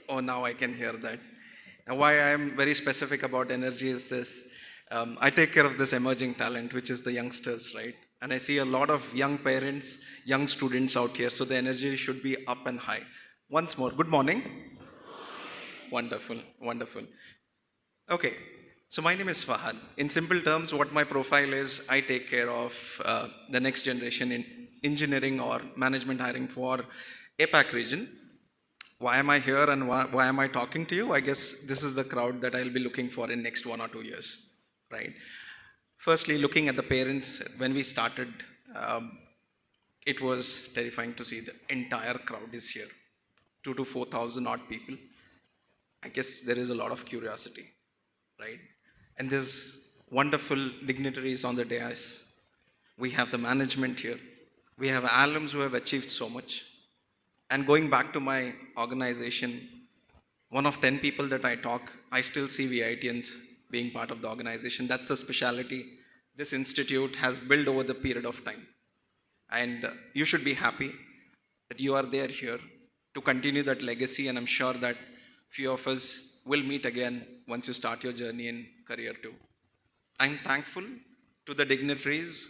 Oh, now I can hear that. And why I am very specific about energy is this. I take care of this emerging talent, which is the youngsters, right? And I see a lot of young parents, young students out here, so the energy should be up and high. Once more, good morning. Wonderful, wonderful. Okay, so my name is Fahad. In simple terms, what my profile is, I take care of the next generation in engineering or management hiring for APAC region. Why am I here and why am I talking to you? I guess this is the crowd that I'll be looking for in next 1 or 2 years, right? Firstly, looking at the parents, when we started, it was terrifying to see the entire crowd is here. 2,000 to 4,000 odd people. I guess there is a lot of curiosity, right? And there's wonderful dignitaries on the dais. We have the management here. We have alums who have achieved so much. And going back to my organization, one of 10 people that I talk, I still see VITians being part of the organization. That's the specialty this institute has built over the period of time. And you should be happy that you are there here to continue that legacy, and I'm sure that few of us will meet again once you start your journey in career too. I'm thankful to the dignitaries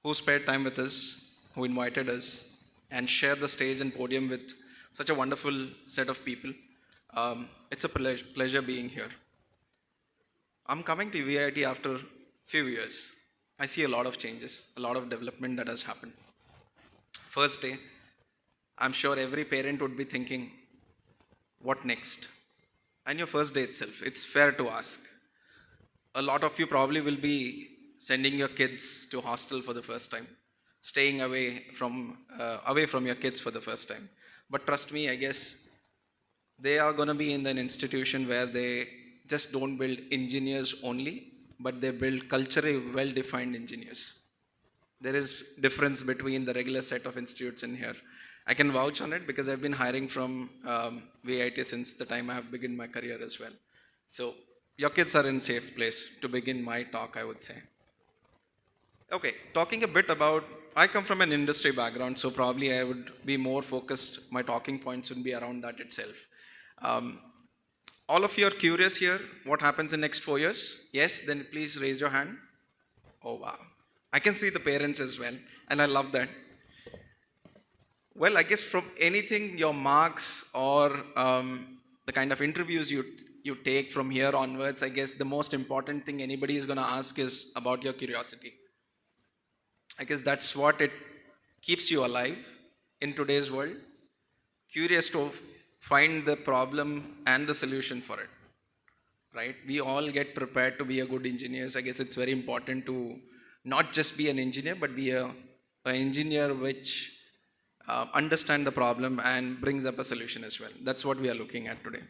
who spared time with us, who invited us, and shared the stage and podium with such a wonderful set of people. It's a pleasure being here. I'm coming to VIT after a few years. I see a lot of changes, a lot of development that has happened. First day, I'm sure every parent would be thinking, what next? And your first day itself, it's fair to ask. A lot of you probably will be sending your kids to hostel for the first time, staying away from your kids for the first time. But trust me, I guess they are going to be in an institution where they just don't build engineers only, but they build culturally well-defined engineers. There is difference between the regular set of institutes in here. I can vouch on it because I've been hiring from VIT since the time I have begun my career as well. So your kids are in safe place to begin my talk, I would say. Okay, talking a bit about, I come from an industry background, so probably I would be more focused, my talking points would be around that itself. All of you are curious here, what happens in next 4 years? Yes, then please raise your hand. Oh wow, I can see the parents as well, and I love that. Well, I guess from anything, your marks or the kind of interviews you take from here onwards, I guess the most important thing anybody is going to ask is about your curiosity. I guess that's what it keeps you alive in today's world. Curious to find the problem and the solution for it, right? We all get prepared to be a good engineers. I guess it's very important to not just be an engineer, but be an engineer which understand the problem and brings up a solution as well. That's what we are looking at today.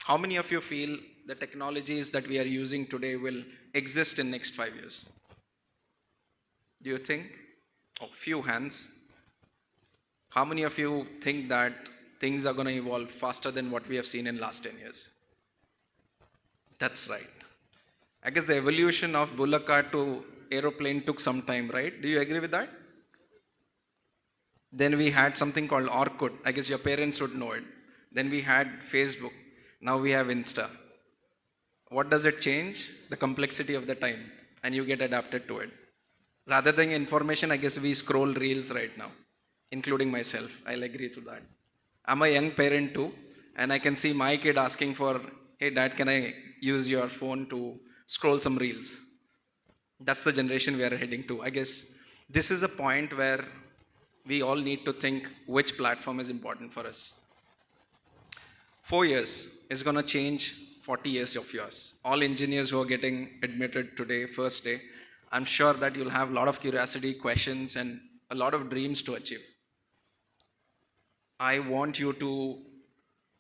How many of you feel the technologies that we are using today will exist in next 5 years? Do you think? Oh, few hands. How many of you think that things are going to evolve faster than what we have seen in last 10 years? That's right. I guess the evolution of bullock cart to aeroplane took some time, right? Do you agree with that? Then we had something called Orkut. I guess your parents would know it. Then we had Facebook. Now we have Insta. What does it change? The complexity of the time. And you get adapted to it. Rather than information, I guess we scroll reels right now, including myself. I'll agree to that. I'm a young parent too. and I can see my kid asking for, hey dad, can I use your phone to scroll some reels? That's the generation we are heading to. I guess this is a point where we all need to think which platform is important for us. 4 years is going to change 40 years of yours. All engineers who are getting admitted today, first day, I'm sure that you'll have a lot of curiosity, questions, and a lot of dreams to achieve. I want you to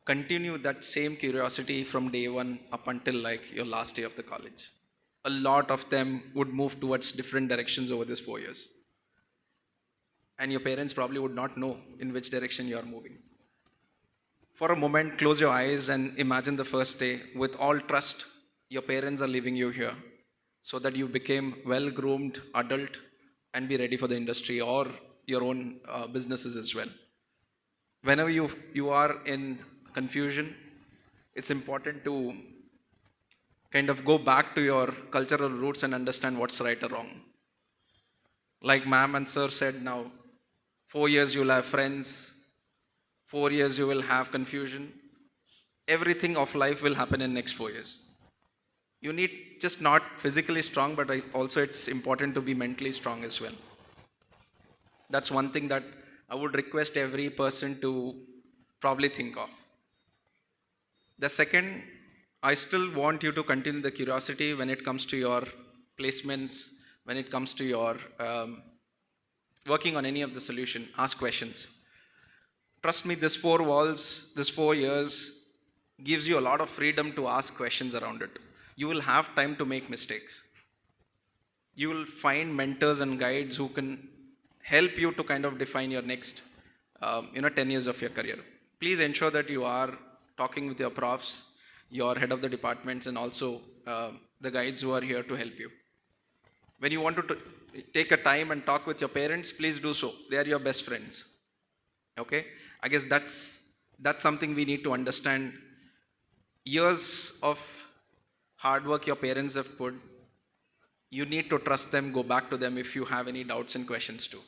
continue that same curiosity from day one up until like your last day of the college. A lot of them would move towards different directions over these 4 years. And your parents probably would not know in which direction you are moving. For a moment, close your eyes and imagine the first day. With all trust, your parents are leaving you here so that you became well-groomed adult and be ready for the industry or your own businesses as well. Whenever you are in confusion, it's important to kind of go back to your cultural roots and understand what's right or wrong. Like ma'am and sir said now, 4 years you'll have friends, 4 years you will have confusion. Everything of life will happen in next 4 years. You need just not physically strong, but also it's important to be mentally strong as well. That's one thing that I would request every person to probably think of. The second, I still want you to continue the curiosity when it comes to your placements, when it comes to your working on any of the solution. Ask questions. Trust me, this 4 walls, this 4 years gives you a lot of freedom to ask questions around it. You will have time to make mistakes. You will find mentors and guides who can help you to kind of define your next 10 years of your career. Please ensure that you are talking with your profs, your head of the departments, and also the guides who are here to help you. When you want to take a time and talk with your parents, please do so. They are your best friends. Okay? I guess that's something we need to understand. Years of hard work your parents have put, you need to trust them, go back to them if you have any doubts and questions too.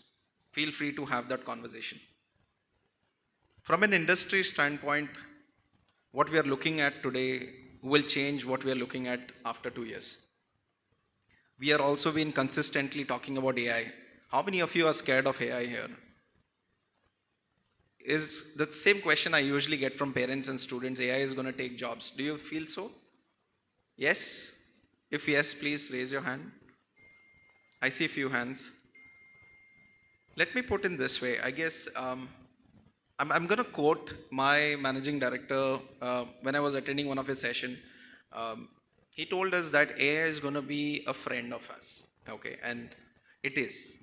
Feel free to have that conversation. From an industry standpoint, what we are looking at today will change what we are looking at after 2 years. We are also been consistently talking about AI. How many of you are scared of AI here? Is the same question I usually get from parents and students. AI is going to take jobs. Do you feel so? Yes? If yes, please raise your hand. I see a few hands. Let me put in this way. I guess I'm going to quote my managing director when I was attending one of his sessions. He told us that AI is going to be a friend of us. Okay, and it is.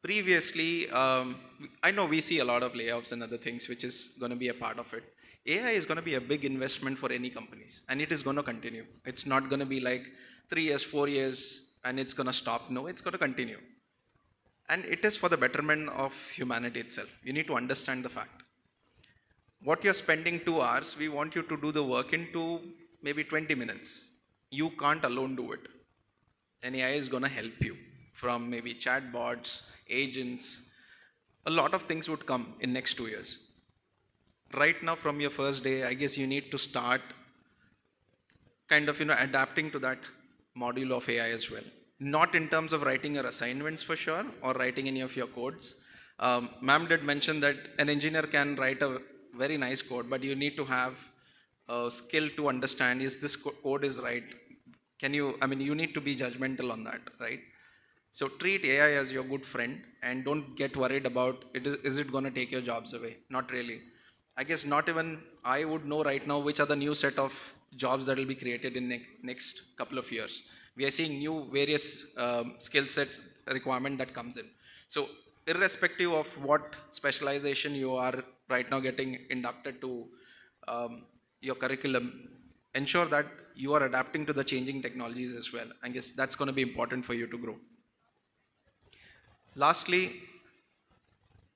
Previously, I know we see a lot of layoffs and other things, which is going to be a part of it. AI is going to be a big investment for any companies, and it is going to continue. It's not going to be like 3 years, 4 years, and it's going to stop. No, it's going to continue. And it is for the betterment of humanity itself. You need to understand the fact. What you're spending 2 hours, we want you to do the work into maybe 20 minutes. You can't alone do it. And AI is going to help you from maybe chatbots, agents. A lot of things would come in next 2 years. Right now, from your first day, I guess you need to start kind of adapting to that module of AI as well. Not in terms of writing your assignments for sure, or writing any of your codes. Ma'am did mention that an engineer can write a very nice code, but you need to have a skill to understand, is this code is right? You need to be judgmental on that, right? So treat AI as your good friend and don't get worried about is it going to take your jobs away? Not really. I guess not even I would know right now which are the new set of jobs that will be created in next couple of years. We are seeing new various skill sets requirement that comes in. So irrespective of what specialization you are right now getting inducted to your curriculum, ensure that you are adapting to the changing technologies as well. I guess that's going to be important for you to grow. Lastly,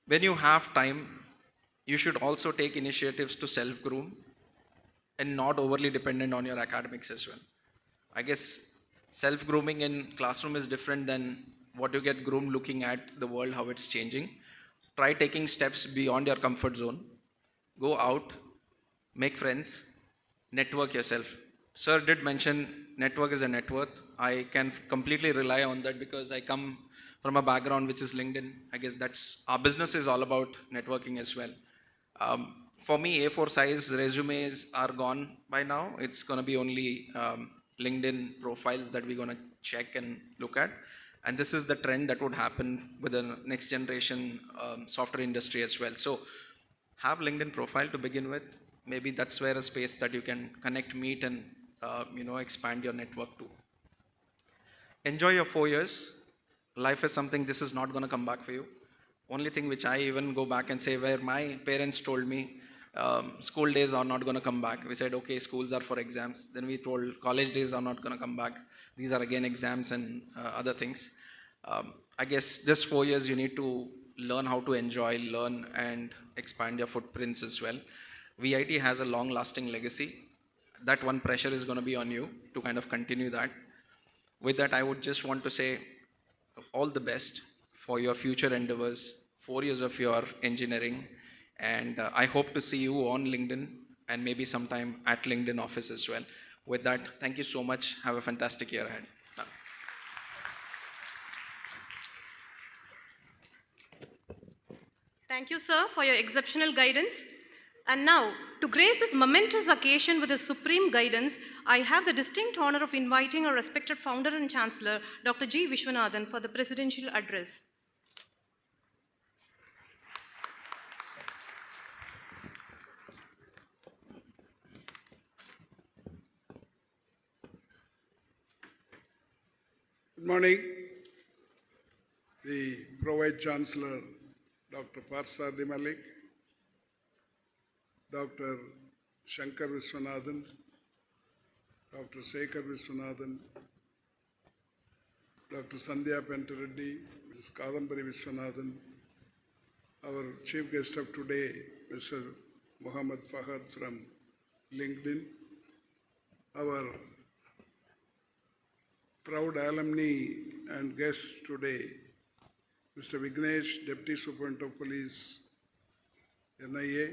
when you have time, you should also take initiatives to self-groom and not overly dependent on your academics as well. I guess self-grooming in classroom is different than what you get groomed looking at the world, how it's changing. Try taking steps beyond your comfort zone. Go out, make friends, network yourself. Sir did mention network is a net worth. I can completely rely on that because I come from a background which is LinkedIn. I guess that's our business is all about networking as well. For me, A4 size resumes are gone by now. It's going to be only LinkedIn profiles that we're going to check and look at. And this is the trend that would happen with the next generation software industry as well. So have LinkedIn profile to begin with. Maybe that's where a space that you can connect, meet, and expand your network to. Enjoy your 4 years. Life is something, this is not going to come back for you. Only thing which I even go back and say, where my parents told me school days are not going to come back. We said, okay, schools are for exams. Then we told college days are not going to come back. These are again exams and other things. I guess this 4 years you need to learn how to enjoy, learn and expand your footprints as well. VIT has a long lasting legacy. That one pressure is going to be on you to kind of continue that. With that, I would just want to say all the best for your future endeavors, 4 years of your engineering, and I hope to see you on LinkedIn and maybe sometime at LinkedIn office as well. With that, thank you so much. Have a fantastic year ahead.
Thank you, sir, for your exceptional guidance. And now, to grace this momentous occasion with his supreme guidance, I have the distinct honor of inviting our respected founder and chancellor, Dr. G. Vishwanathan, for the presidential address.
Good morning. The Pro-Vice Chancellor, Dr. Parsadi Malik, Dr. Shankar Vishwanathan, Dr. Sekhar Vishwanathan, Dr. Sandhya Pentareddy, Mrs. Kadambari Vishwanathan, our chief guest of today, Mr. Muhammad Fahad from LinkedIn, our proud alumni and guests today, Mr. Vignesh, Deputy Superintendent of Police, NIA,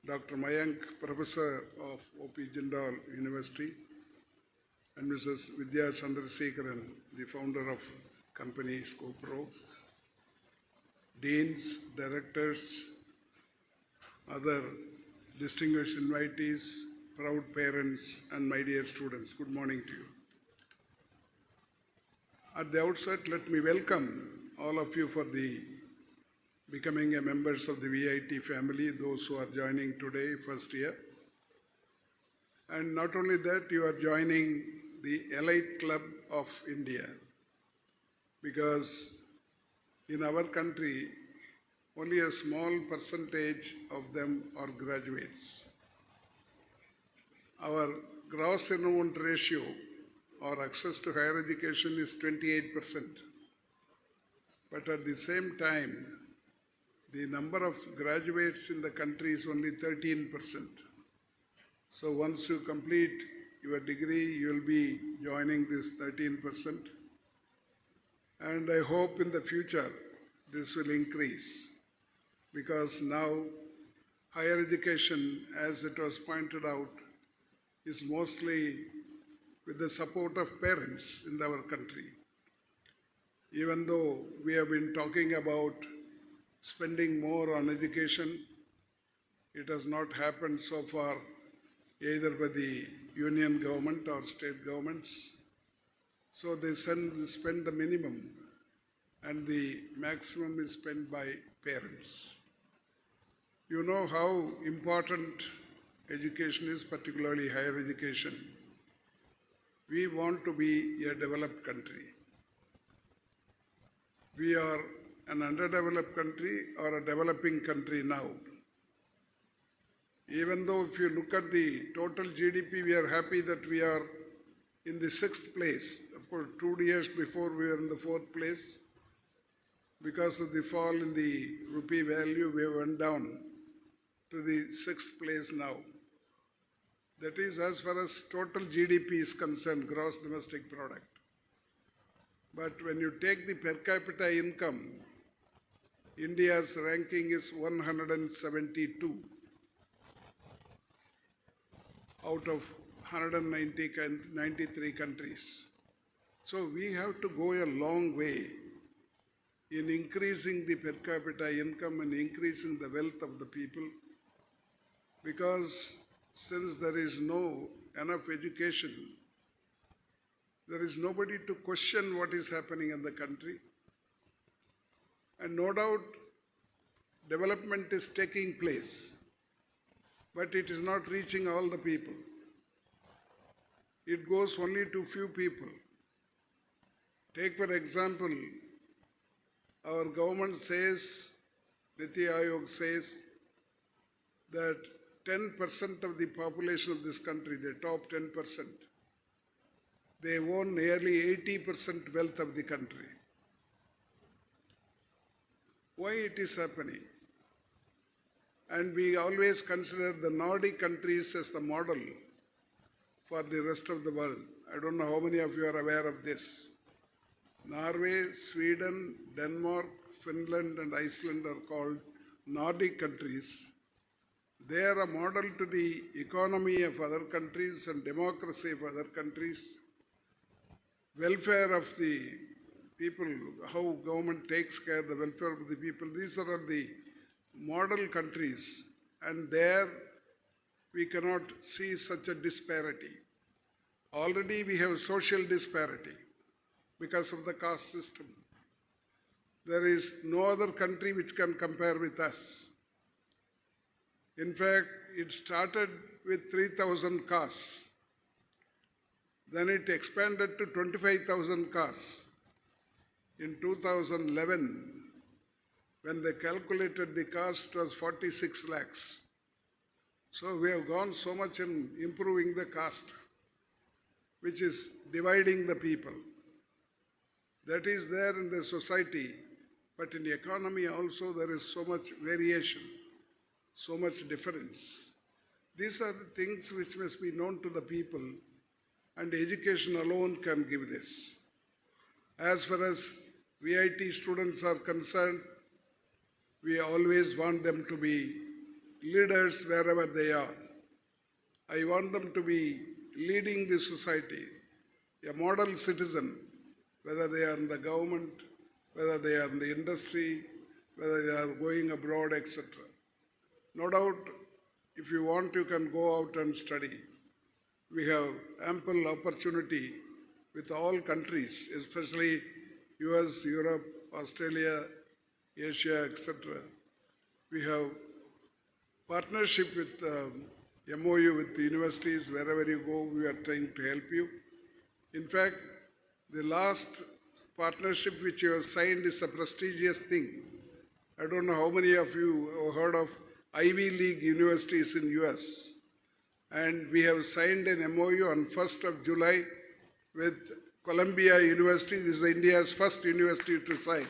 Dr. Mayank, Professor of OP Jindal University, and Mrs. Vidya Chandrasekharan, the founder of company ScoPro, deans, directors, other distinguished invitees, proud parents, and my dear students, good morning to you. At the outset, let me welcome all of you for the becoming a members of the VIT family, those who are joining today, first year. And not only that, you are joining the elite club of India, because in our country, only a small percentage of them are graduates. Our gross enrollment ratio or access to higher education is 28%. But at the same time, the number of graduates in the country is only 13%. So once you complete your degree, you will be joining this 13%. And I hope in the future this will increase, because now higher education, as it was pointed out, is mostly with the support of parents in our country. Even though we have been talking about spending more on education, it has not happened so far either by the union government or state governments. So they spend the minimum and the maximum is spent by parents. You know how important education is, particularly higher education. We want to be a developed country. We are an underdeveloped country or a developing country now. Even though if you look at the total GDP, we are happy that we are in the 6th place. Of course, 2 years before we were in the 4th place. Because of the fall in the rupee value, we went down to the 6th place now. That is as far as total GDP is concerned, gross domestic product. But when you take the per capita income, India's ranking is 172. out of 93 countries. So we have to go a long way in increasing the per capita income and increasing the wealth of the people, because since there is no enough education, there is nobody to question what is happening in the country. And no doubt, development is taking place, but it is not reaching all the people. It goes only to few people. Take for example, our government says, Niti Aayog says, that 10% of the population of this country, the top 10%, they own nearly 80% wealth of the country. Why it is happening? And we always consider the Nordic countries as the model for the rest of the world. I don't know how many of you are aware of this. Norway, Sweden, Denmark, Finland, and Iceland are called Nordic countries. They are a model to the economy of other countries and democracy of other countries. Welfare of the people, how government takes care of the welfare of the people. These are the model countries, and there we cannot see such a disparity. Already we have social disparity because of the caste system. There is no other country which can compare with us. In fact, it started with 3,000 castes. Then it expanded to 25,000 castes. In 2011, when they calculated the caste, it was 46 lakhs. So we have gone so much in improving the caste, which is dividing the people. That is there in the society, but in the economy also there is so much variation, so much difference. These are the things which must be known to the people, and education alone can give this. As far as VIT students are concerned, we always want them to be leaders wherever they are. I want them to be leading the society, a model citizen, whether they are in the government, whether they are in the industry, whether they are going abroad, etc. No doubt, if you want, you can go out and study. We have ample opportunity with all countries, especially US, Europe, Australia, Asia, etc. We have partnership with MOU with the universities. Wherever you go, we are trying to help you. In fact, the last partnership which you have signed is a prestigious thing. I don't know how many of you have heard of Ivy League universities in US. And we have signed an MOU on 1st of July with Columbia University. This is India's first university to sign.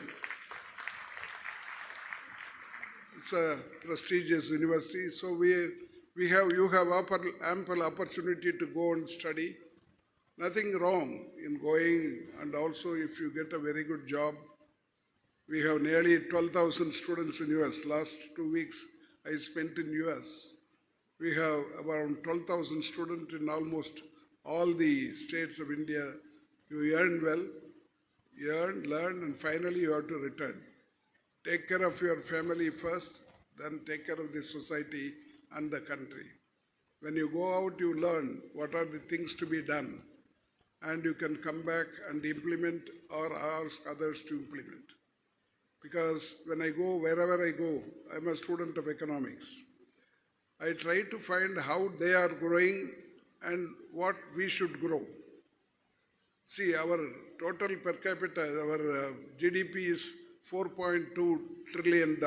It's a prestigious university. So you have ample opportunity to go and study. Nothing wrong in going, and also if you get a very good job. We have nearly 12,000 students in US. Last 2 weeks I spent in US. We have around 12,000 students in almost all the states of India. You earn well, you earn, learn, and finally you have to return. Take care of your family first, then take care of the society and the country. When you go out, you learn what are the things to be done, and you can come back and implement or ask others to implement. Because when I go, wherever I go, I'm a student of economics. I try to find how they are growing and what we should grow. See, our total per capita, our GDP is $4.2 trillion.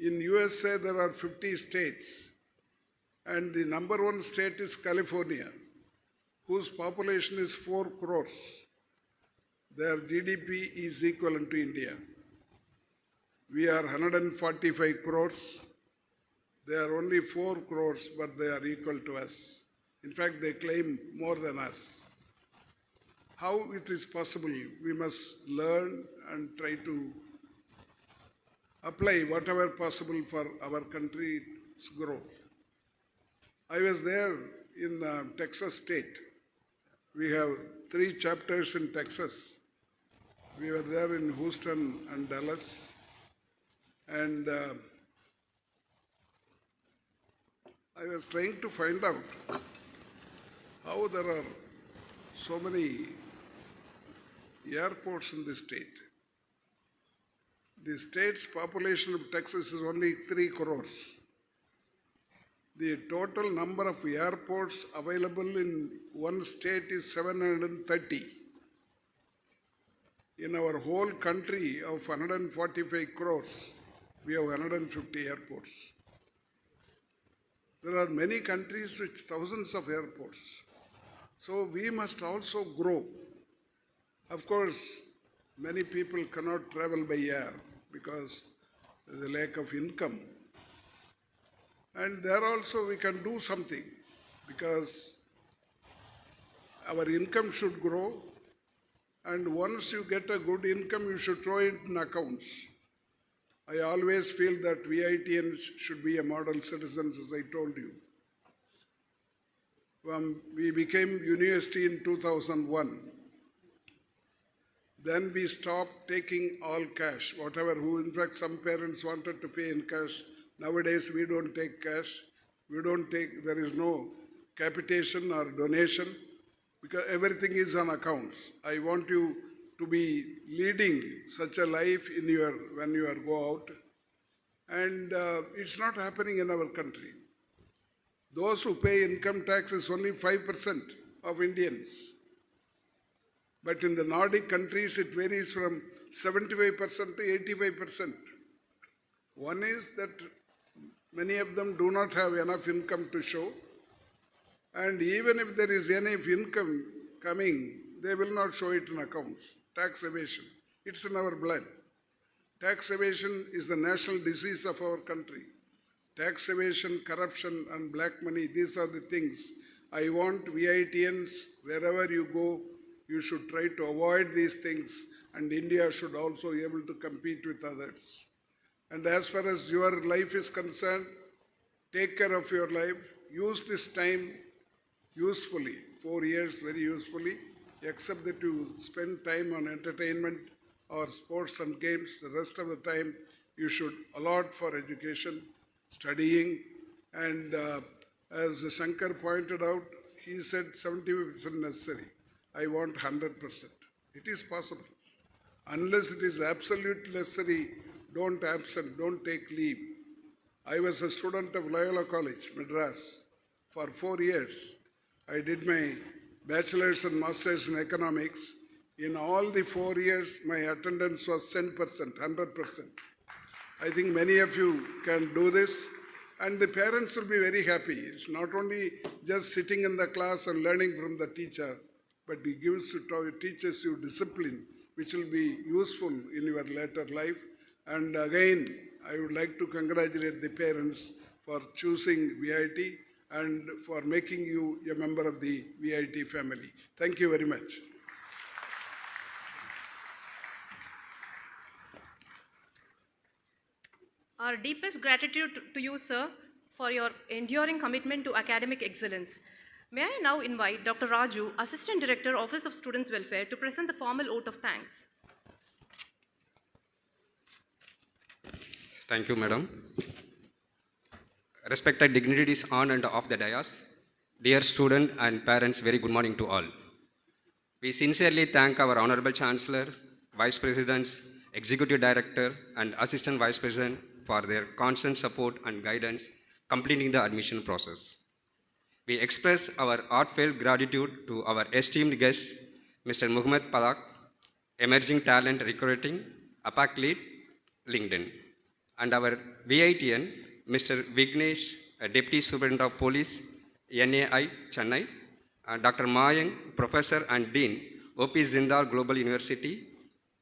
In USA, there are 50 states, and the number one state is California, whose population is 4 crores. Their GDP is equivalent to India. We are 145 crores. They are only 4 crores, but they are equal to us. In fact, they claim more than us. How it is possible? We must learn and try to apply whatever possible for our country's growth. I was there in Texas State. We have 3 chapters in Texas. We were there in Houston and Dallas. And I was trying to find out how there are so many airports in the state. The state's population of Texas is only 3 crores. The total number of airports available in one state is 730. In our whole country of 145 crores, we have 150 airports. There are many countries with thousands of airports. So we must also grow. Of course, many people cannot travel by air because of the lack of income. And there also we can do something because our income should grow, and once you get a good income, you should throw it in accounts. I always feel that VITians should be a model citizens, as I told you. We became university in 2001. Then we stopped taking all cash, in fact, some parents wanted to pay in cash. Nowadays, we don't take cash. There is no capitation or donation because everything is on accounts. I want you to be leading such a life when you go out. And it's not happening in our country. Those who pay income tax is only 5% of Indians. But in the Nordic countries, it varies from 75% to 85%. One is that many of them do not have enough income to show. And even if there is enough income coming, they will not show it in accounts. Tax evasion. It's in our blood. Tax evasion is the national disease of our country. Tax evasion, corruption, and black money, these are the things. I want VITians, wherever you go, you should try to avoid these things, and India should also be able to compete with others. And as far as your life is concerned, take care of your life. Use this time usefully, 4 years very usefully, except that you spend time on entertainment or sports and games. The rest of the time you should allot for education, studying, and as Shankar pointed out, he said 70% necessary. I want 100%. It is possible. Unless it is absolutely necessary, don't absent, don't take leave. I was a student of Loyola College, Madras, for 4 years. I did my bachelor's and master's in economics. In all the 4 years, my attendance was 10%, 100%. I think many of you can do this, and the parents will be very happy. It's not only just sitting in the class and learning from the teacher, but it teaches you discipline, which will be useful in your later life. And again, I would like to congratulate the parents for choosing VIT and for making you a member of the VIT family. Thank you very much.
Our deepest gratitude to you, sir, for your enduring commitment to academic excellence. May I now invite Dr. Raju, Assistant Director, Office of Students' Welfare, to present the formal oath of thanks.
Thank you, Madam. Respected dignitaries on and off the dais, dear student and parents, very good morning to all. We sincerely thank our Honorable Chancellor, Vice Presidents, Executive Director, and Assistant Vice President for their constant support and guidance completing the admission process. We express our heartfelt gratitude to our esteemed guest, Mr. Muhammad Padak, Emerging Talent Recruiting, APAC Lead, LinkedIn, and our VITN, Mr. Vignesh, Deputy Superintendent of Police, NAI, Chennai, Dr. Mayang, Professor and Dean, OP Zindal Global University,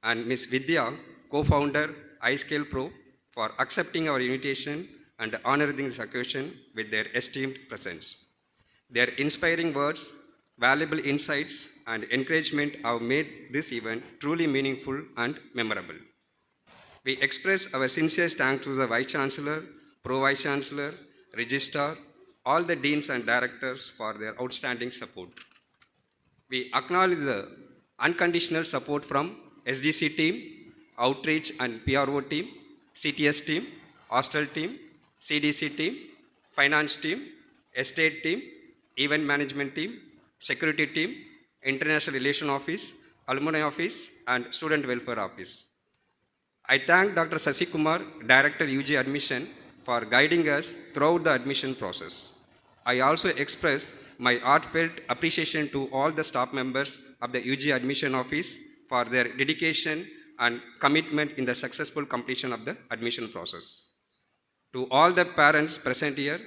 and Ms. Vidya, Co-Founder, iScale Pro, for accepting our invitation and honoring this occasion with their esteemed presence. Their inspiring words, valuable insights, and encouragement have made this event truly meaningful and memorable. We express our sincerest thanks to the Vice Chancellor, Pro Vice Chancellor, Registrar, all the deans and directors for their outstanding support. We acknowledge the unconditional support from SDC team, outreach and PRO team, CTS team, hostel team, CDC team, finance team, estate team, event management team, security team, international relation office, alumni office, and student welfare office. I thank Dr. Sasi Kumar, Director UG Admission, for guiding us throughout the admission process. I also express my heartfelt appreciation to all the staff members of the UG Admission Office for their dedication and commitment in the successful completion of the admission process. To all the parents present here,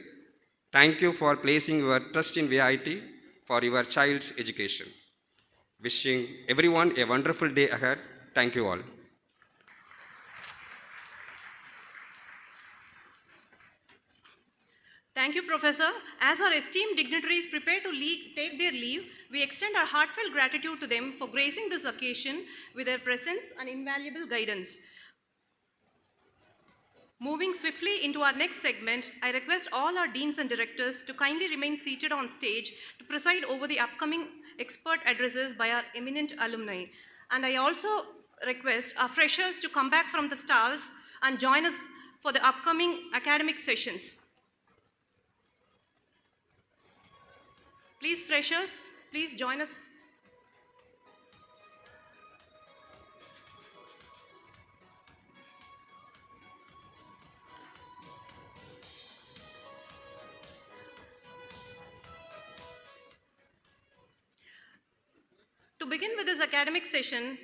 thank you for placing your trust in VIT for your child's education. Wishing everyone a wonderful day ahead. Thank you all.
Thank you, Professor. As our esteemed dignitaries prepare to take their leave, we extend our heartfelt gratitude to them for gracing this occasion with their presence and invaluable guidance. Moving swiftly into our next segment, I request all our deans and directors to kindly remain seated on stage to preside over the upcoming expert addresses by our eminent alumni. And I also request our freshers to come back from the stalls and join us for the upcoming academic sessions. Please, freshers, please join us. To begin with this academic session,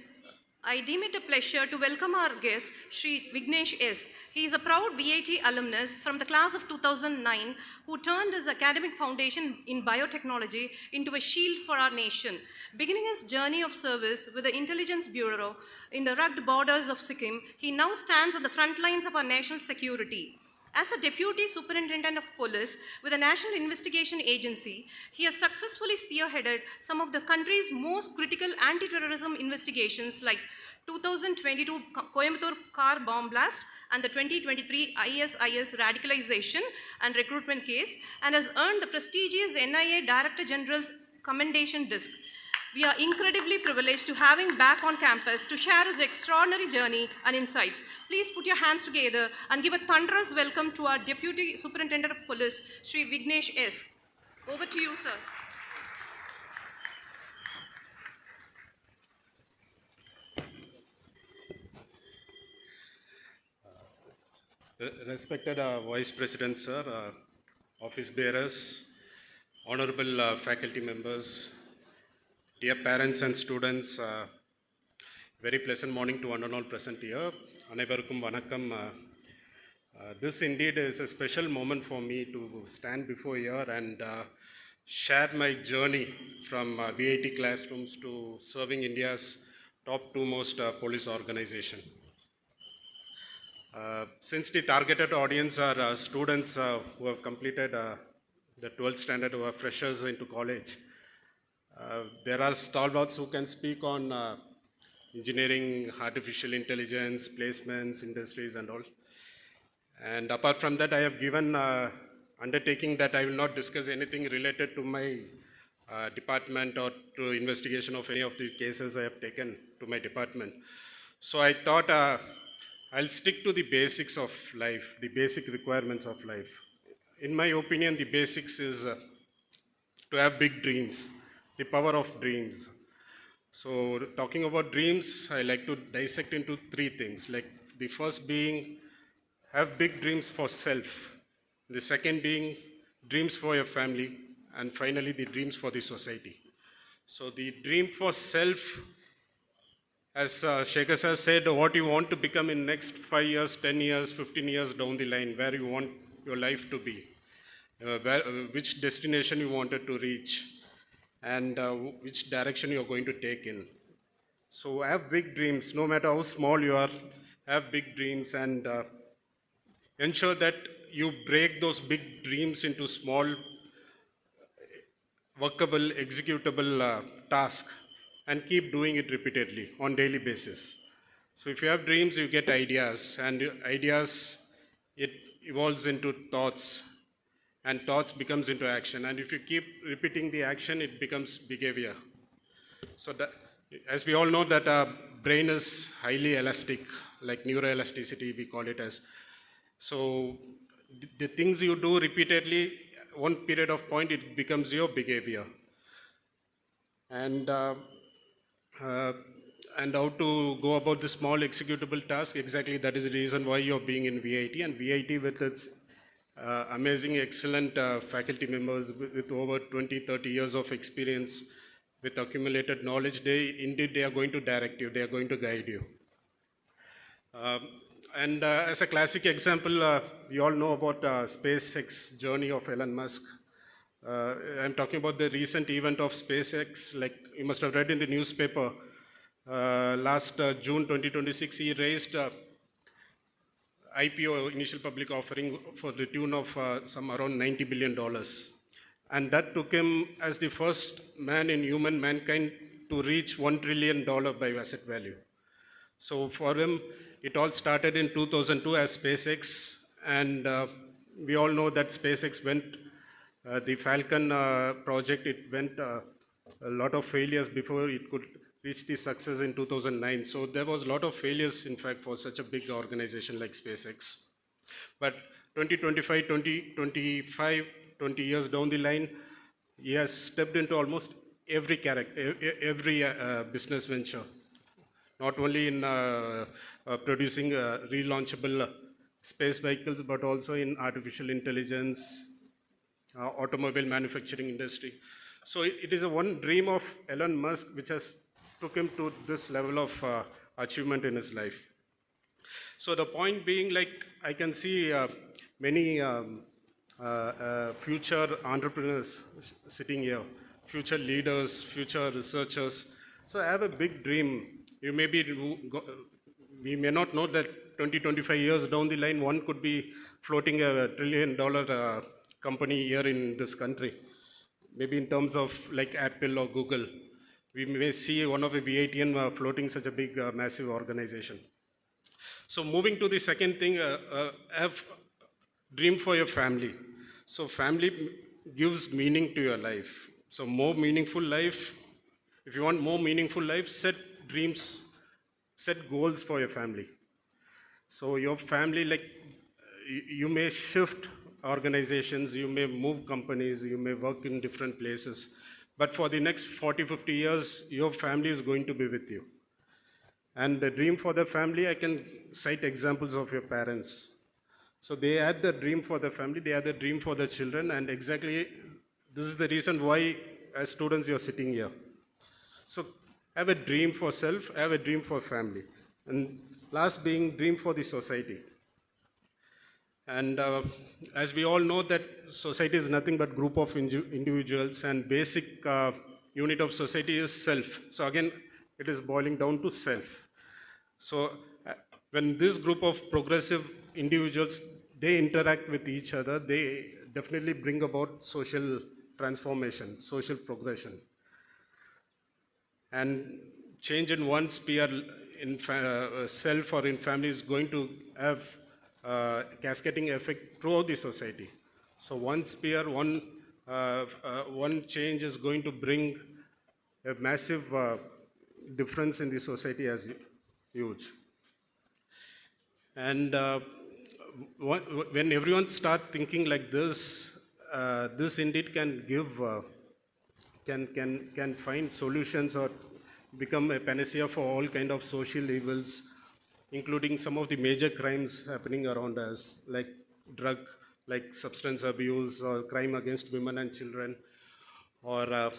I deem it a pleasure to welcome our guest, Sri Vignesh S. He is a proud VIT alumnus from the class of 2009 who turned his academic foundation in biotechnology into a shield for our nation. Beginning his journey of service with the Intelligence Bureau in the rugged borders of Sikkim, he now stands on the front lines of our national security. As a Deputy Superintendent of Police with the National Investigation Agency, he has successfully spearheaded some of the country's most critical anti-terrorism investigations like 2022 Coimbatore car bomb blast and the 2023 ISIS radicalization and recruitment case, and has earned the prestigious NIA Director General's Commendation Disc. We are incredibly privileged to have him back on campus to share his extraordinary journey and insights. Please put your hands together and give a thunderous welcome to our Deputy Superintendent of Police, Sri Vignesh S. Over to you, sir.
Respected Vice President, sir, office bearers, honorable faculty members, dear parents and students, very pleasant morning to one and all present here. Anaivarukkum vanakkam. This indeed is a special moment for me to stand before here and share my journey from VIT classrooms to serving India's top two-most police organization. Since the targeted audience are students who have completed the 12th standard, who are freshers into college, there are stalwarts who can speak on engineering, artificial intelligence, placements, industries and all. And apart from that, I have given undertaking that I will not discuss anything related to my department or to investigation of any of the cases I have taken to my department. So I thought I'll stick to the basics of life, the basic requirements of life. In my opinion, the basics is to have big dreams, the power of dreams. So talking about dreams, I like to dissect into three things. Like the first being, have big dreams for self. The second being, dreams for your family. And finally, the dreams for the society. So the dream for self, as Shekhar sir said, what you want to become in next 5 years, 10 years, 15 years down the line, where you want your life to be, which destination you wanted to reach, and which direction you're going to take in. So have big dreams, no matter how small you are, have big dreams and ensure that you break those big dreams into small, workable, executable tasks and keep doing it repeatedly on daily basis. So if you have dreams, you get ideas, and ideas, it evolves into thoughts, and thoughts becomes into action. And if you keep repeating the action, it becomes behavior. So that, as we all know that our brain is highly elastic, like neuroelasticity we call it as. So the things you do repeatedly, one period of point, it becomes your behavior. And and how to go about the small executable task, exactly that is the reason why you're being in VIT. And VIT with its amazing, excellent faculty members with over 20, 30 years of experience, with accumulated knowledge, they are going to direct you, they are going to guide you. And as a classic example, we all know about SpaceX journey of Elon Musk. I'm talking about the recent event of SpaceX, like you must have read in the newspaper. Last June 2026, he raised IPO, initial public offering, for the tune of some around $90 billion. And that took him as the first man in human mankind to reach $1 trillion by asset value. So for him, it all started in 2002 as SpaceX, and we all know that SpaceX went, the Falcon project, it went a lot of failures before it could reach the success in 2009. So there was a lot of failures, in fact, for such a big organization like SpaceX. But 2025, 20 years down the line, he has stepped into almost every business venture. Not only in producing relaunchable space vehicles, but also in artificial intelligence, automobile manufacturing industry. So it is a one dream of Elon Musk which has took him to this level of achievement in his life. So the point being, like, I can see many future entrepreneurs sitting here, future leaders, future researchers. So I have a big dream. We may not know that 20, 25 years down the line, one could be floating $1 trillion company here in this country. Maybe in terms of like Apple or Google. We may see one of a VITian floating such a big, massive organization. So moving to the second thing, have dream for your family. So family gives meaning to your life. So more meaningful life, if you want more meaningful life, set dreams, set goals for your family. So your family, like, you may shift organizations, you may move companies, you may work in different places, but for the next 40, 50 years, your family is going to be with you. And the dream for the family, I can cite examples of your parents. So they had the dream for the family, they had the dream for the children, and exactly this is the reason why, as students, you're sitting here. So have a dream for self, have a dream for family. And last being dream for the society. And as we all know that society is nothing but group of individuals, and basic unit of society is self. So again, it is boiling down to self. So when this group of progressive individuals, they interact with each other, they definitely bring about social transformation, social progression. And change in one sphere, in self or in family, is going to have cascading effect throughout the society. So one sphere, one change is going to bring a massive difference in the society as huge. And when everyone starts thinking like this, this indeed can give, can find solutions or become a panacea for all kind of social evils, including some of the major crimes happening around us, like drug, like substance abuse, or crime against women and children, or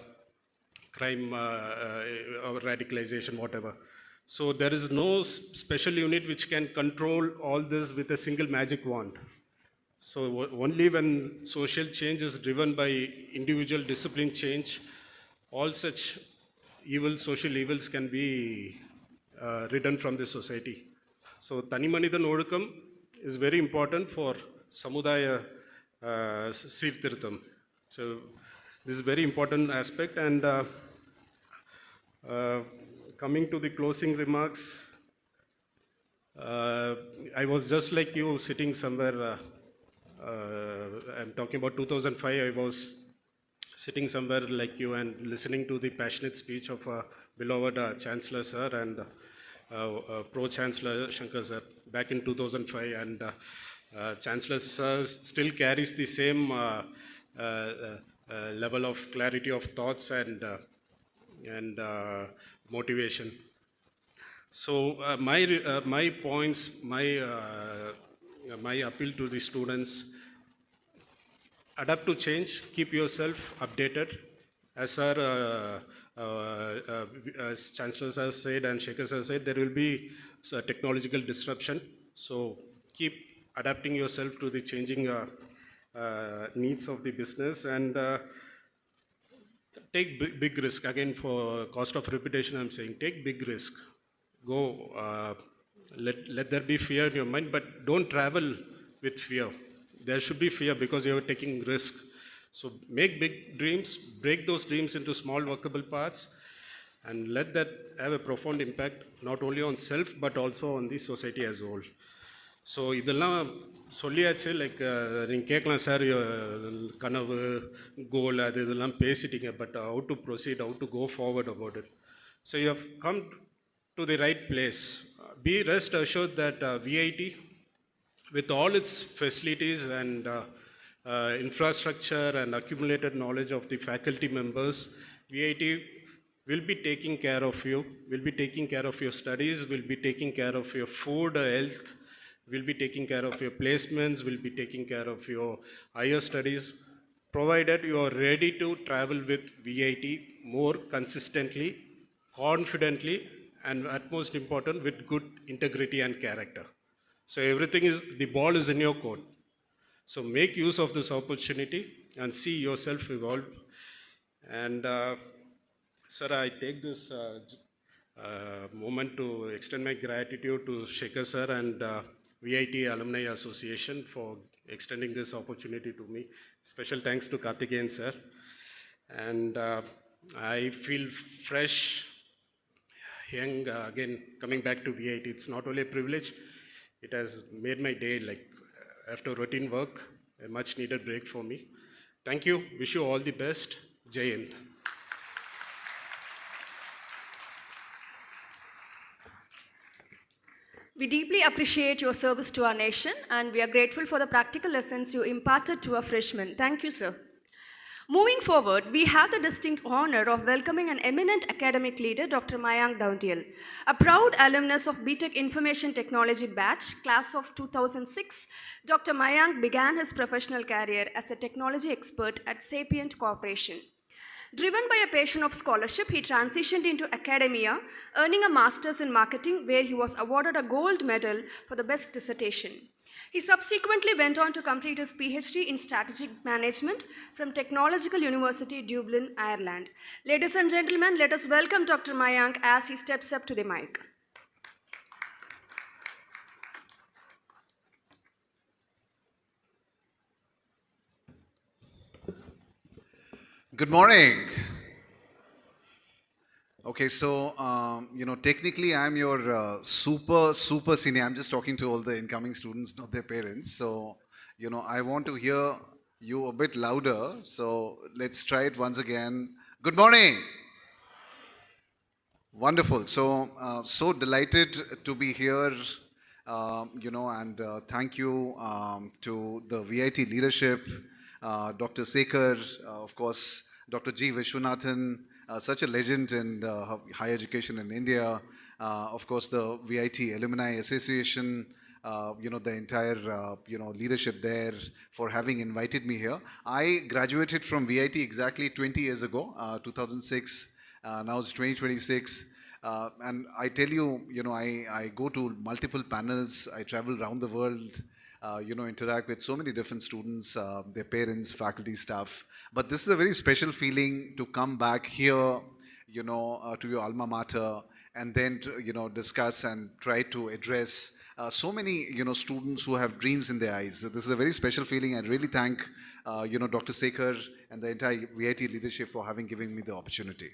crime or radicalization, whatever. So there is no special unit which can control all this with a single magic wand. So only when social change is driven by individual discipline change, all such social evils can be ridden from the society. So Tanimanithan Odukam is very important for Samudaya Sirtirtham. So this is a very important aspect. And coming to the closing remarks, I was just like you, sitting somewhere I'm talking about 2005. I was sitting somewhere like you and listening to the passionate speech of beloved Chancellor Sir and Pro-Chancellor Shankar Sir back in 2005. And Chancellor Sir still carries the same level of clarity of thoughts and motivation. So my points, my appeal to the students: adapt to change, keep yourself updated. As as Chancellor Sir said and Shekhar Sir said, there will be technological disruption. So keep adapting yourself to the changing needs of the business, and take big risk. Again, for cost of reputation, I'm saying take big risk. Go, let there be fear in your mind, but don't travel with fear. There should be fear because you're taking risk. So make big dreams, break those dreams into small workable parts, and let that have a profound impact, not only on self, but also on the society as a whole. So இதெல்லாம் சொல்லியாச்சு. Like நீங்கள் கேட்கலாம் sir கனவு goal அது இதெல்லாம் பேசிட்டீங்க, but how to proceed, how to go forward about it. So you have come to the right place. Be rest assured that VIT, with all its facilities and infrastructure and accumulated knowledge of the faculty members, VIT will be taking care of you, will be taking care of your studies, will be taking care of your food, health, will be taking care of your placements, will be taking care of your higher studies, provided you are ready to travel with VIT more consistently, confidently, and at most important, with good integrity and character. So everything is, the ball is in your court. So make use of this opportunity and see yourself evolve. And sir, I take this moment to extend my gratitude to Shekhar sir and VIT Alumni Association for extending this opportunity to me. Special thanks to Karthikeyan sir. And I feel fresh, young, again, coming back to VIT. It's not only a privilege, it has made my day, like after routine work, a much needed break for me. Thank you. Wish you all the best. Jai Hind.
We deeply appreciate your service to our nation, and we are grateful for the practical lessons you imparted to our freshmen. Thank you, sir. Moving forward, we have the distinct honor of welcoming an eminent academic leader, Dr. Mayank Daundial, a proud alumnus of BTech Information Technology batch, class of 2006. Dr. Mayank began his professional career as a technology expert at Sapient Corporation. Driven by a passion of scholarship, he transitioned into academia, earning a master's in marketing, where he was awarded a gold medal for the best dissertation. He subsequently went on to complete his PhD in strategic management from Technological University, Dublin, Ireland. Ladies and gentlemen, let us welcome Dr. Mayank as he steps up to the mic.
Good morning. Okay, so, technically I'm your super senior. I'm just talking to all the incoming students, not their parents. So, I want to hear you a bit louder. So, let's try it once again. Good morning. Wonderful. So, so delighted to be here, and thank you to the VIT leadership, Dr. Sekhar, of course, Dr. G. Vishwanathan, such a legend in higher education in India, of course, the VIT Alumni Association, the entire, leadership there for having invited me here. I graduated from VIT exactly 20 years ago, 2006, now it's 2026. And I tell you, I go to multiple panels, I travel around the world, interact with so many different students, their parents, faculty, staff. But this is a very special feeling to come back here, to your alma mater, and then to, discuss and try to address so many, students who have dreams in their eyes. So this is a very special feeling. I really thank, Dr. Sekhar and the entire VIT leadership for having given me the opportunity.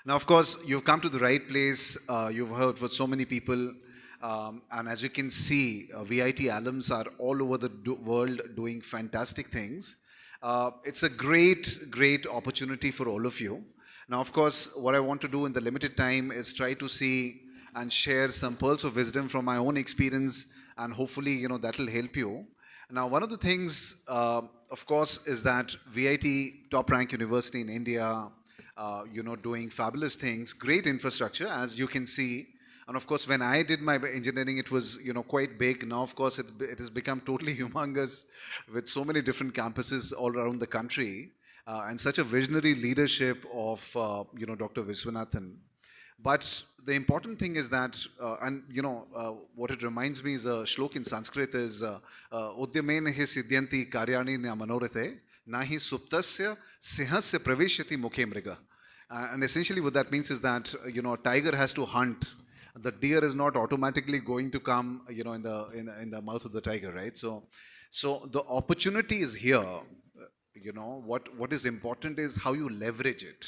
Now, of course, you've come to the right place. You've heard from so many people. And as you can see, VIT alums are all over the world doing fantastic things. It's a great opportunity for all of you. Now, of course, what I want to do in the limited time is try to see and share some pearls of wisdom from my own experience, and hopefully, that will help you. Now, one of the things, of course, is that VIT, top rank university in India, doing fabulous things, great infrastructure, as you can see. And of course, when I did my engineering, it was, quite big. Now, of course, it has become totally humongous with so many different campuses all around the country, and such a visionary leadership of, Dr. Viswanathan. But the important thing is that, what it reminds me is a shlok in Sanskrit is, Udyamena hi siddhyanti karyani na manorathe, nahi suptasya sihasya praveshyati mukhe mriga. And essentially what that means is that, a tiger has to hunt. The deer is not automatically going to come, in the mouth of the tiger, right? So the opportunity is here. What is important is how you leverage it.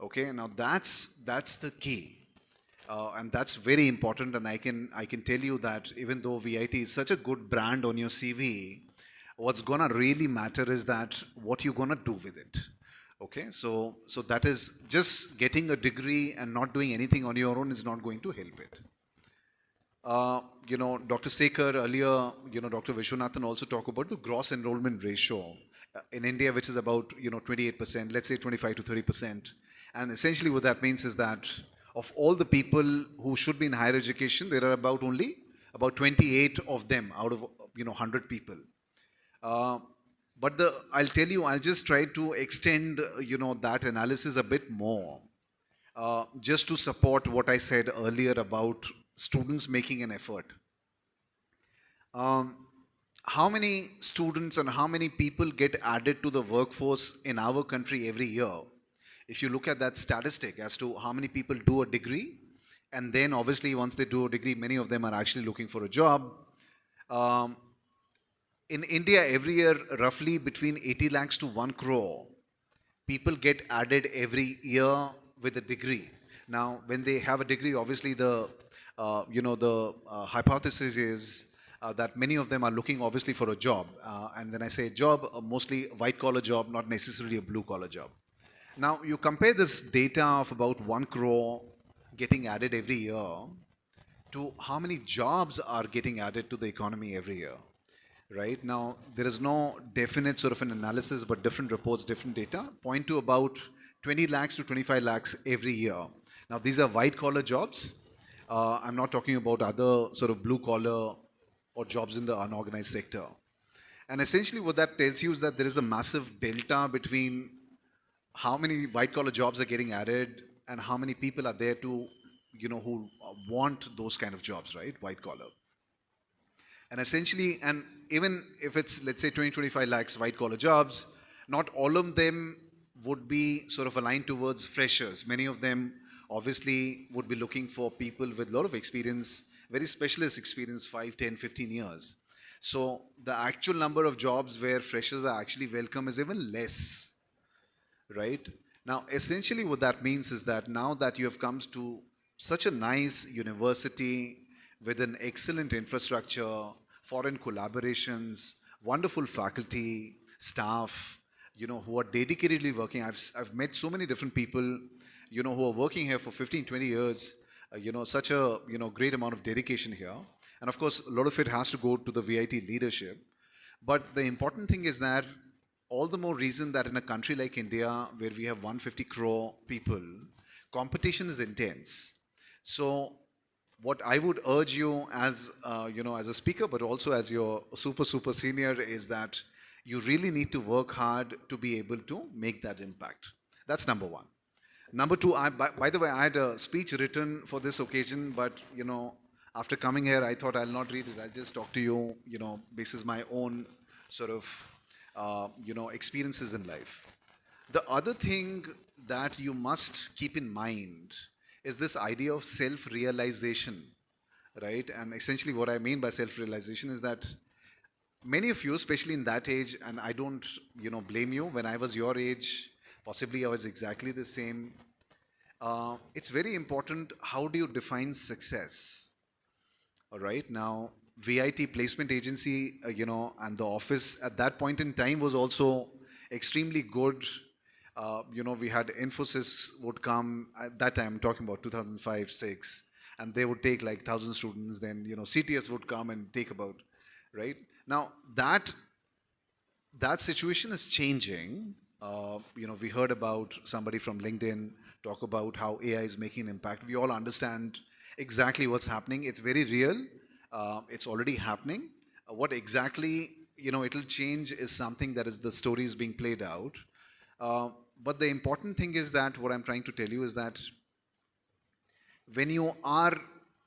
Okay, now that's the key, and that's very important. And I can tell you that even though VIT is such a good brand on your CV, what's gonna really matter is that what you're gonna do with it. Okay, so that is just getting a degree and not doing anything on your own is not going to help it. Dr. Sekar earlier, Dr. Vishwanathan also talked about the gross enrollment ratio in India, which is about 28%, let's say 25 to 30%. And essentially what that means is that of all the people who should be in higher education, there are only about 28 of them out of 100 people. But I'll tell you, I'll just try to extend that analysis a bit more, just to support what I said earlier about students making an effort. How many students and how many people get added to the workforce in our country every year? If you look at that statistic as to how many people do a degree, and then obviously once they do a degree, many of them are actually looking for a job. In India, every year, roughly between 80 lakhs to 1 crore, people get added every year with a degree. Now, when they have a degree, obviously the hypothesis is that many of them are looking obviously for a job. And when I say job, mostly a white collar job, not necessarily a blue collar job. Now, you compare this data of about 1 crore getting added every year to how many jobs are getting added to the economy every year, right? Now, there is no definite sort of an analysis, but different reports, different data point to about 20 lakhs to 25 lakhs every year. Now, these are white collar jobs. I'm not talking about other sort of blue collar or jobs in the unorganized sector. And essentially what that tells you is that there is a massive delta between how many white collar jobs are getting added and how many people are there to, who want those kind of jobs, right? White collar. And essentially, and even if it's, let's say 20-25 lakhs white collar jobs, not all of them would be sort of aligned towards freshers. Many of them obviously would be looking for people with a lot of experience, very specialist experience, 5, 10, 15 years. So the actual number of jobs where freshers are actually welcome is even less. Right? Now, essentially what that means is that now that you have come to such a nice university with an excellent infrastructure, foreign collaborations, wonderful faculty, staff, who are dedicatedly working. I've met so many different people, who are working here for 15, 20 years, such a, great amount of dedication here. And of course, a lot of it has to go to the VIT leadership. But the important thing is that all the more reason that in a country like India, where we have 150 crore people, competition is intense. So what I would urge you as, as a speaker, but also as your super senior, is that you really need to work hard to be able to make that impact. That's number one. Number two, by the way, I had a speech written for this occasion, but, after coming here, I thought I'll not read it. I'll just talk to you, basis my own sort of experiences in life. The other thing that you must keep in mind is this idea of self-realization, right? And essentially what I mean by self-realization is that many of you, especially in that age, and I don't, blame you, when I was your age, possibly I was exactly the same. It's very important, how do you define success? All right. Now, VIT placement agency, and the office at that point in time was also extremely good. We had Infosys would come at that time, I'm talking about 2005, 6, and they would take like 1,000 students. Then, CTS would come and take about, right? Now, that situation is changing. We heard about somebody from LinkedIn talk about how AI is making an impact. We all understand exactly what's happening. It's very real. It's already happening. What exactly it'll change is something that is the story is being played out. But the important thing is that what I'm trying to tell you is that when you are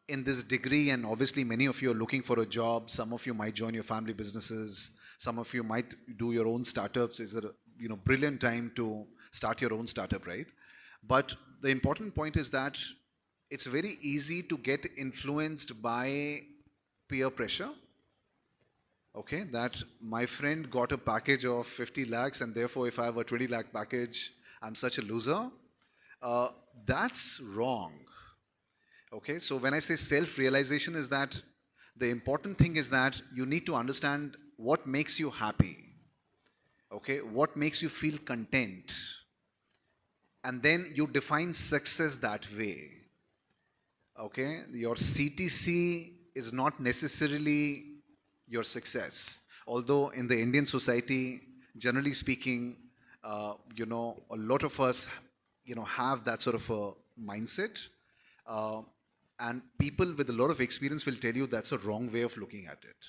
in this degree, and obviously many of you are looking for a job, some of you might join your family businesses, some of you might do your own startups. It's a brilliant time to start your own startup, right? But the important point is that it's very easy to get influenced by peer pressure. Okay, that my friend got a package of 50 lakhs and therefore if I have a 20 lakh package, I'm such a loser. That's wrong. Okay, so when I say self-realization is that the important thing is that you need to understand what makes you happy. Okay, what makes you feel content. And then you define success that way. Okay, your CTC is not necessarily your success. Although in the Indian society, generally speaking, a lot of us, have that sort of a mindset. And people with a lot of experience will tell you that's a wrong way of looking at it.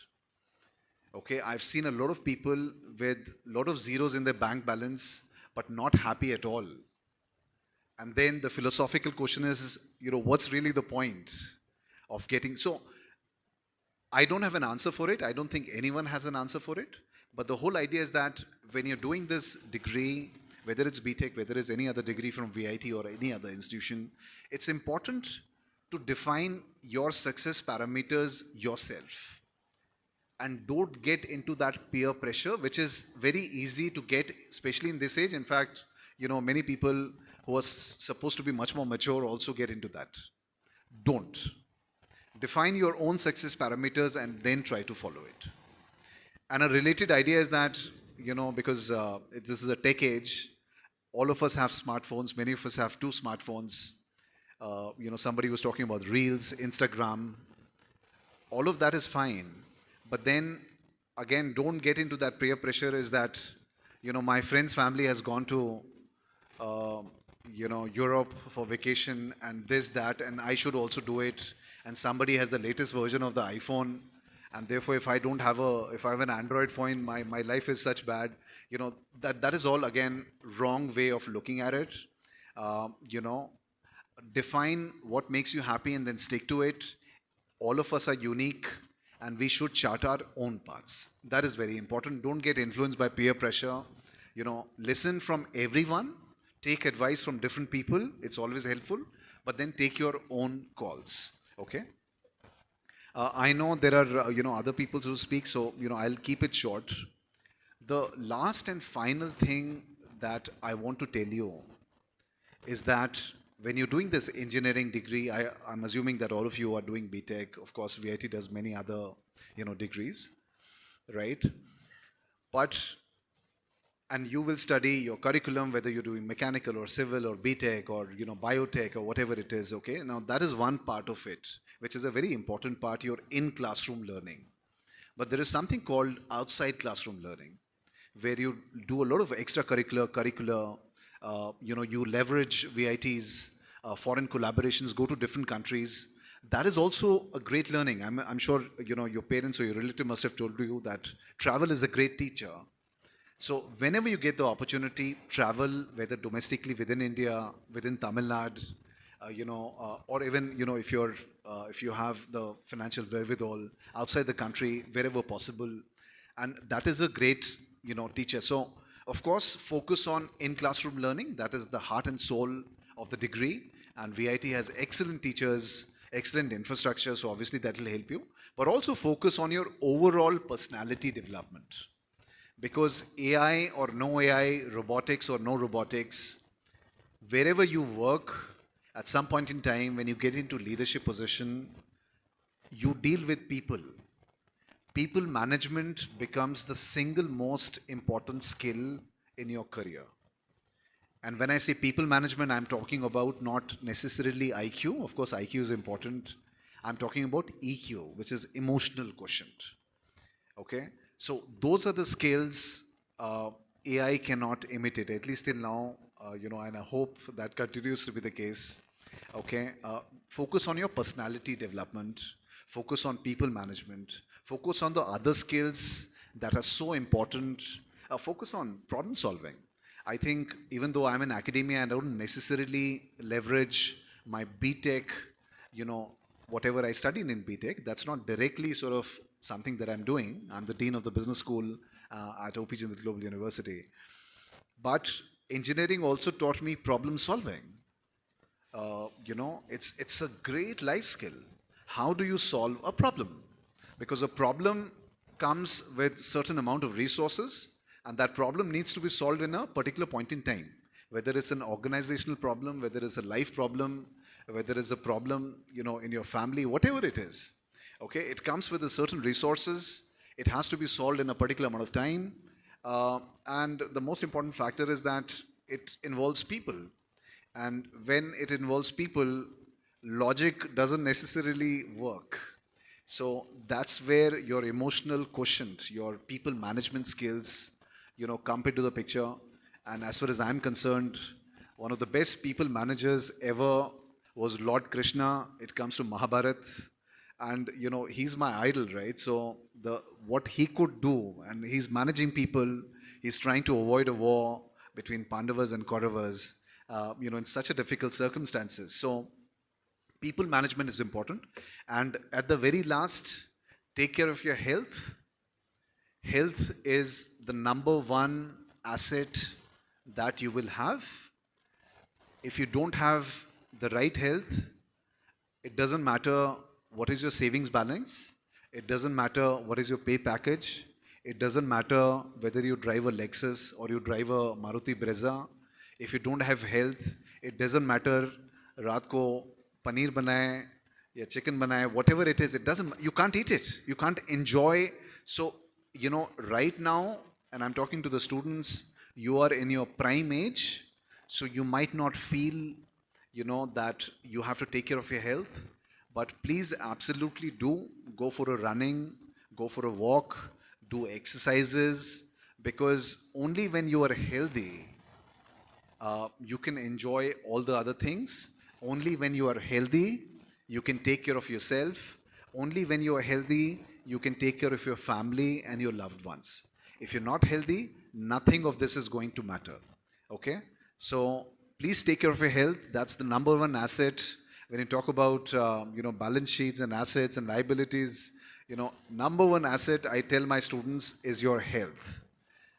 Okay, I've seen a lot of people with a lot of zeros in their bank balance, but not happy at all. And then the philosophical question is, what's really the point of getting... So, I don't have an answer for it. I don't think anyone has an answer for it. But the whole idea is that when you're doing this degree, whether it's BTech, whether it's any other degree from VIT or any other institution, it's important to define your success parameters yourself. And don't get into that peer pressure, which is very easy to get, especially in this age. In fact, many people who are supposed to be much more mature also get into that. Don't. Define your own success parameters and then try to follow it. And a related idea is that, because this is a tech age, all of us have smartphones. Many of us have 2 smartphones. Somebody was talking about Reels, Instagram. All of that is fine. But then, again, don't get into that peer pressure is that, my friend's family has gone to, Europe for vacation and this, that, and I should also do it. And somebody has the latest version of the iPhone, and therefore if I have an Android phone, my life is such bad. That is all, again, wrong way of looking at it. Define what makes you happy and then stick to it. All of us are unique and we should chart our own paths. That is very important. Don't get influenced by peer pressure. Listen from everyone, take advice from different people. It's always helpful, but then take your own calls. Okay. I know there are, other people who speak, so, I'll keep it short. The last and final thing that I want to tell you is that when you're doing this engineering degree, I'm assuming that all of you are doing BTech. Of course, VIT does many other, degrees, right? And you will study your curriculum, whether you're doing mechanical or civil or BTech or, biotech or whatever it is, okay? Now, that is one part of it, which is a very important part, your in-classroom learning. But there is something called outside classroom learning, where you do a lot of curricular, you leverage VIT's foreign collaborations, go to different countries. That is also a great learning. I'm sure, your parents or your relative must have told you that travel is a great teacher. So whenever you get the opportunity, travel, whether domestically within India, within Tamil Nadu, or even, if you have the financial wherewithal outside the country, wherever possible. And that is a great, teacher. So, of course, focus on in-classroom learning. That is the heart and soul of the degree. And VIT has excellent teachers, excellent infrastructure. So obviously that will help you. But also focus on your overall personality development. Because AI or no AI, robotics or no robotics, wherever you work, at some point in time, when you get into leadership position, You deal with people. People management becomes the single most important skill in your career. And when I say people management, I'm talking about not necessarily IQ. Of course, IQ is important. I'm talking about EQ, which is emotional quotient. Okay? So those are the skills AI cannot imitate, at least till now, and I hope that continues to be the case. Okay? Focus on your personality development, focus on people management, focus on the other skills that are so important, focus on problem solving. I think even though I'm in academia, I don't necessarily leverage my BTech, whatever I studied in BTech, that's not directly sort of something that I'm doing. I'm the Dean of the Business School at OP Jindal Global University. But engineering also taught me problem solving. It's a great life skill. How do you solve a problem? Because a problem comes with certain amount of resources, and that problem needs to be solved in a particular point in time. Whether it's an organizational problem, whether it's a life problem, whether it's a problem, in your family, whatever it is. Okay, it comes with a certain resources. It has to be solved in a particular amount of time. And the most important factor is that it involves people. And when it involves people, logic doesn't necessarily work. So that's where your emotional quotient, your people management skills, come into the picture. And as far as I'm concerned, one of the best people managers ever was Lord Krishna. It comes to Mahabharat. And, he's my idol, right? So what he could do, and he's managing people, he's trying to avoid a war between Pandavas and Kauravas, in such a difficult circumstances. So people management is important. And at the very last, take care of your health. Health is the number one asset that you will have. If you don't have the right health, it doesn't matter what is your savings balance. It doesn't matter what is your pay package. It doesn't matter whether you drive a Lexus or you drive a Maruti Brezza. If you don't have health, it doesn't matter रात को पनीर बनाए या chicken बनाए, whatever it is, you can't eat it. You can't enjoy. So, right now, and I'm talking to the students, you are in your prime age, so you might not feel, that you have to take care of your health. But please absolutely do go for a running, go for a walk, do exercises, because only when you are healthy, you can enjoy all the other things. Only when you are healthy, you can take care of yourself. Only when you are healthy, you can take care of your family and your loved ones. If you're not healthy, nothing of this is going to matter. Okay? So please take care of your health. That's the number one asset. When you talk about balance sheets and assets and liabilities, number one asset I tell my students is your health.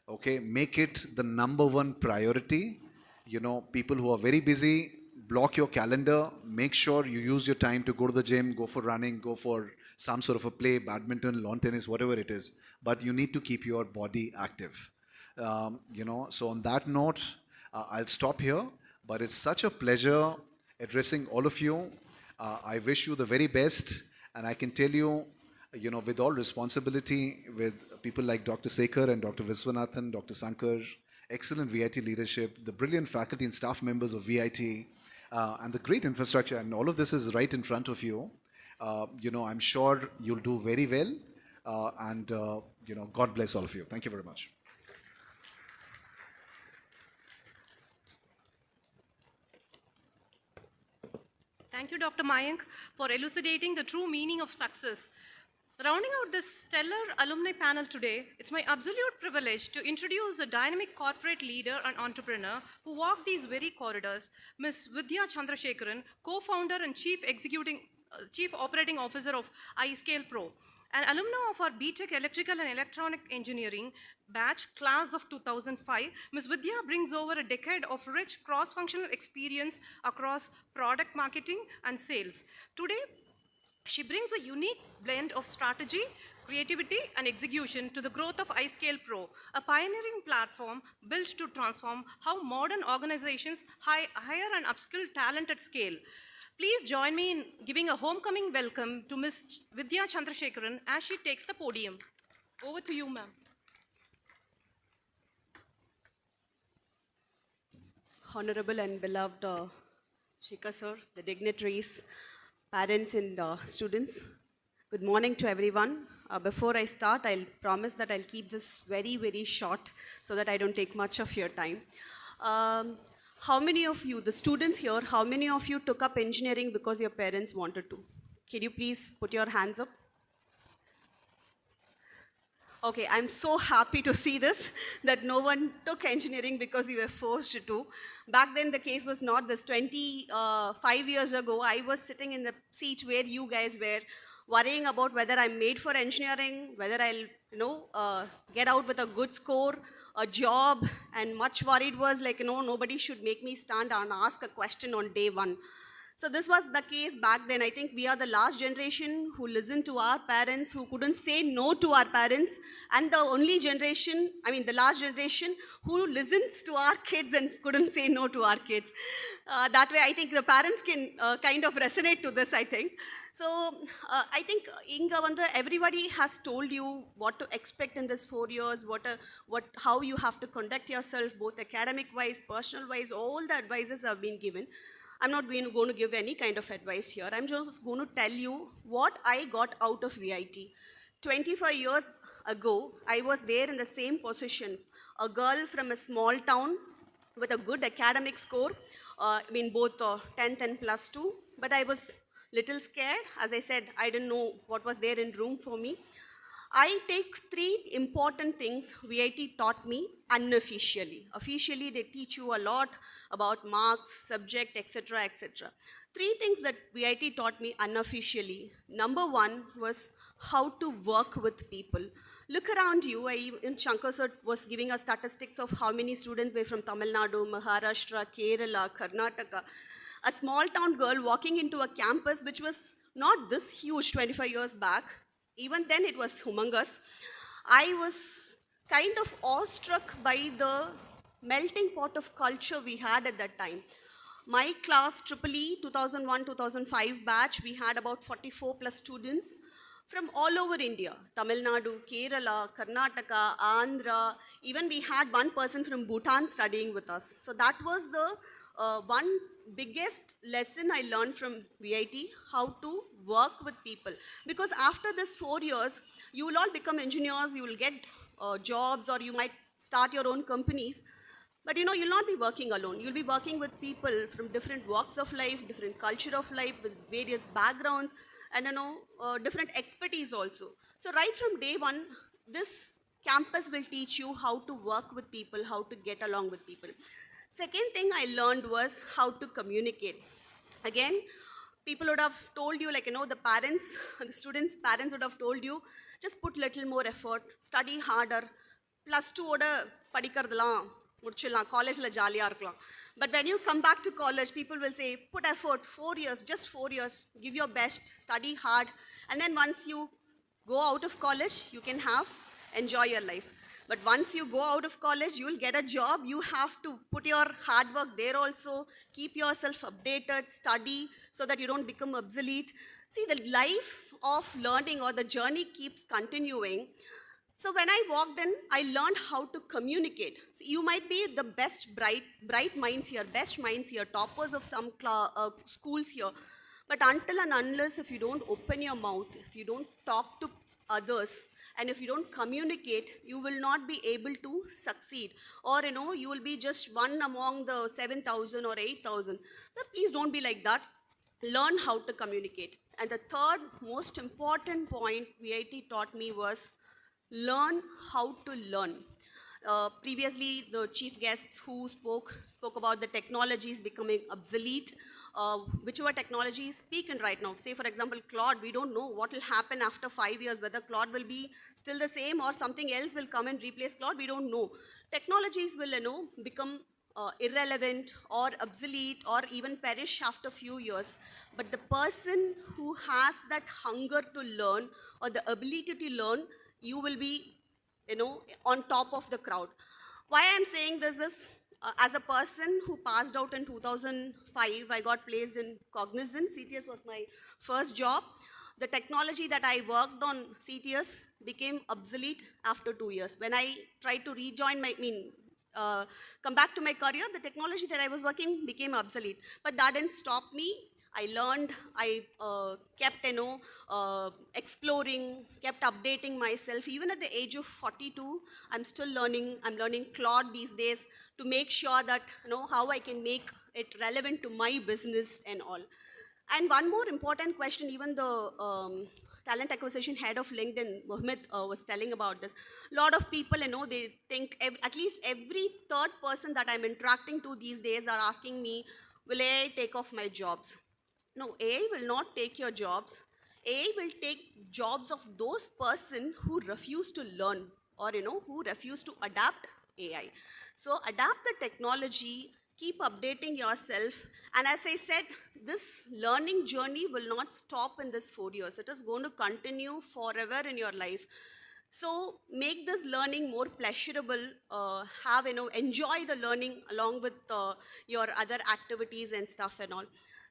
Okay, make it the number one priority. People who are very busy, block your calendar. Make sure you use your time to go to the gym, go for running, go for some sort of a play, badminton, lawn tennis, whatever it is. But you need to keep your body active. So on that note, I'll stop here. But it's such a pleasure addressing all of you. I wish you the very best. And I can tell you, with all responsibility, with people like Dr. Sekhar and Dr. Viswanathan, Dr. Sankar, excellent VIT leadership, the brilliant faculty and staff members of VIT, and the great infrastructure, and all of this is right in front of you. I'm sure you'll do very well. And God bless all of you. Thank you very much.
Thank you, Dr. Mayank, for elucidating the true meaning of success. Rounding out this stellar alumni panel today, it's my absolute privilege to introduce a dynamic corporate leader and entrepreneur who walked these very corridors, Ms. Vidya Chandrasekharan, co-founder and Chief Operating Officer of iScale Pro. An alumna of our BTech Electrical and Electronic Engineering batch, class of 2005, Ms. Vidya brings over a decade of rich cross-functional experience across product marketing and sales. Today, she brings a unique blend of strategy, creativity, and execution to the growth of iScale Pro, a pioneering platform built to transform how modern organizations hire and upskill talent at scale. Please join me in giving a homecoming welcome to Ms. Vidya Chandrasekharan as she takes the podium. Over to you, ma'am.
Honorable and beloved Shekhar sir, the dignitaries, parents and students, good morning to everyone. Before I start, I'll promise that I'll keep this very, very short so that I don't take much of your time. How many of you, the students here, how many of you took up engineering because your parents wanted to? Can you please put your hands up? Okay, I'm so happy to see this, that no one took engineering because you were forced to. Back then, the case was not this. 25 years ago, I was sitting in the seat where you guys were worrying about whether I'm made for engineering, whether I'll, get out with a good score, a job, and much worried was like, nobody should make me stand and ask a question on day one. So this was the case back then. I think we are the last generation who listened to our parents, who couldn't say no to our parents, and the only generation, the last generation, who listens to our kids and couldn't say no to our kids. That way, I think the parents can kind of resonate to this, I think. So I think, Inga, everybody has told you what to expect in this 4 years, how you have to conduct yourself, both academic-wise, personal-wise, all the advices have been given. I'm not going to give any kind of advice here. I'm just going to tell you what I got out of VIT. 25 years ago, I was there in the same position. A girl from a small town with a good academic score, both 10th and plus 2. But I was little scared. As I said, I didn't know what was there in room for me. I take 3 important things VIT taught me unofficially. Officially, they teach you a lot about marks, subject, etc., etc. 3 things that VIT taught me unofficially. Number 1 was how to work with people. Look around you. Shankar sir was giving us statistics of how many students were from Tamil Nadu, Maharashtra, Kerala, Karnataka. A small town girl walking into a campus which was not this huge 25 years back. Even then it was humongous. I was kind of awestruck by the melting pot of culture we had at that time. My class, EEE, 2001-2005 batch, we had about 44 plus students from all over India. Tamil Nadu, Kerala, Karnataka, Andhra. Even we had one person from Bhutan studying with us. So that was the one biggest lesson I learned from VIT, how to work with people. Because after this 4 years, you will all become engineers, you will get jobs, or you might start your own companies. But you'll not be working alone. You'll be working with people from different walks of life, different culture of life, with various backgrounds, and different expertise also. So right from day one, this campus will teach you how to work with people, how to get along with people. Second thing I learned was how to communicate. Again, people would have told you, the parents, the students' parents would have told you, just put little more effort, study harder, +2 oda padikkaradhalam mudichidalam, college la jolly-a irukkalam. But when you come back to college, people will say, put effort, 4 years, just 4 years, give your best, study hard, and then once you go out of college, you can enjoy your life. But once you go out of college, you will get a job. You have to put your hard work there also, keep yourself updated, study so that you don't become obsolete. See, the life of learning or the journey keeps continuing. So when I walked in, I learned how to communicate. So you might be the best, bright minds here, best minds here, toppers of some schools here. But until and unless if you don't open your mouth, if you don't talk to others, and if you don't communicate, you will not be able to succeed. Or, you will be just one among the 7,000 or 8,000. Please don't be like that. Learn how to communicate. And the third most important point VIT taught me was learn how to learn. Previously, the chief guests who spoke about the technologies becoming obsolete. Whichever technology is speaking right now. Say, for example, Claude, we don't know what will happen after 5 years, whether Claude will be still the same or something else will come and replace Claude, we don't know. Technologies will, become irrelevant or obsolete or even perish after few years. But the person who has that hunger to learn or the ability to learn, you will be, on top of the crowd. Why I'm saying this is,
as a person who passed out in 2005, I got placed in Cognizant. CTS was my first job. The technology that I worked on CTS became obsolete after 2 years. When I tried to rejoin come back to my career, the technology that I was working became obsolete. But that didn't stop me. I learned, I kept, exploring, kept updating myself. Even at the age of 42, I'm still learning. I'm learning Claude these days to make sure that, how I can make it relevant to my business and all. And one more important question, even the talent acquisition head of LinkedIn, Mohammed, was telling about this. A lot of people, they think at least every third person that I'm interacting to these days are asking me, will AI take off my jobs? No, AI will not take your jobs. AI will take jobs of those person who refuse to learn or, who refuse to adapt AI. So adapt the technology, keep updating yourself. And as I said, this learning journey will not stop in this 4 years. It is going to continue forever in your life. So make this learning more pleasurable, enjoy the learning along with your other activities and stuff and all.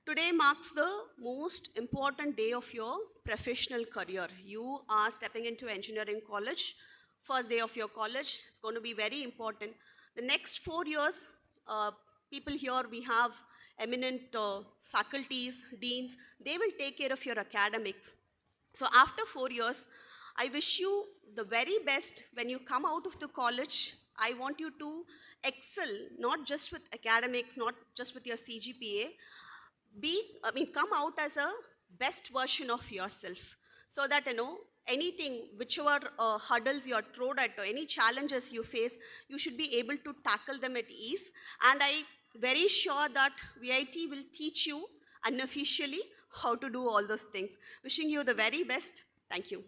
Today marks the most important day of your professional career. You are stepping into engineering college, first day of your college. It's going to be very important. The next 4 years, people here, we have eminent faculties, deans, they will take care of your academics. So after 4 years, I wish you the very best when you come out of the college. I want you to excel, not just with academics, not just with your CGPA. Come out as a best version of yourself so that, anything, whichever hurdles you're thrown at or any challenges you face, you should be able to tackle them at ease. And I'm very sure that VIT will teach you unofficially how to do all those things. Wishing you the very best. Thank you.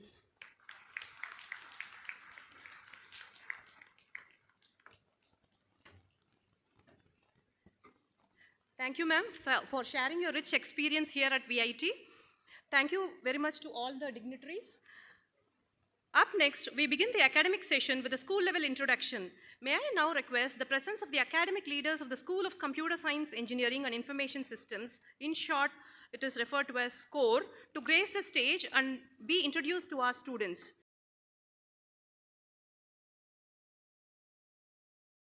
Thank you, ma'am, for sharing your rich experience here at VIT. Thank you very much to all the dignitaries. Up next, we begin the academic session with a school-level introduction. May I now request the presence of the academic leaders of the School of Computer Science, Engineering and Information Systems, in short, it is referred to as SCORE, to grace the stage and be introduced to our students.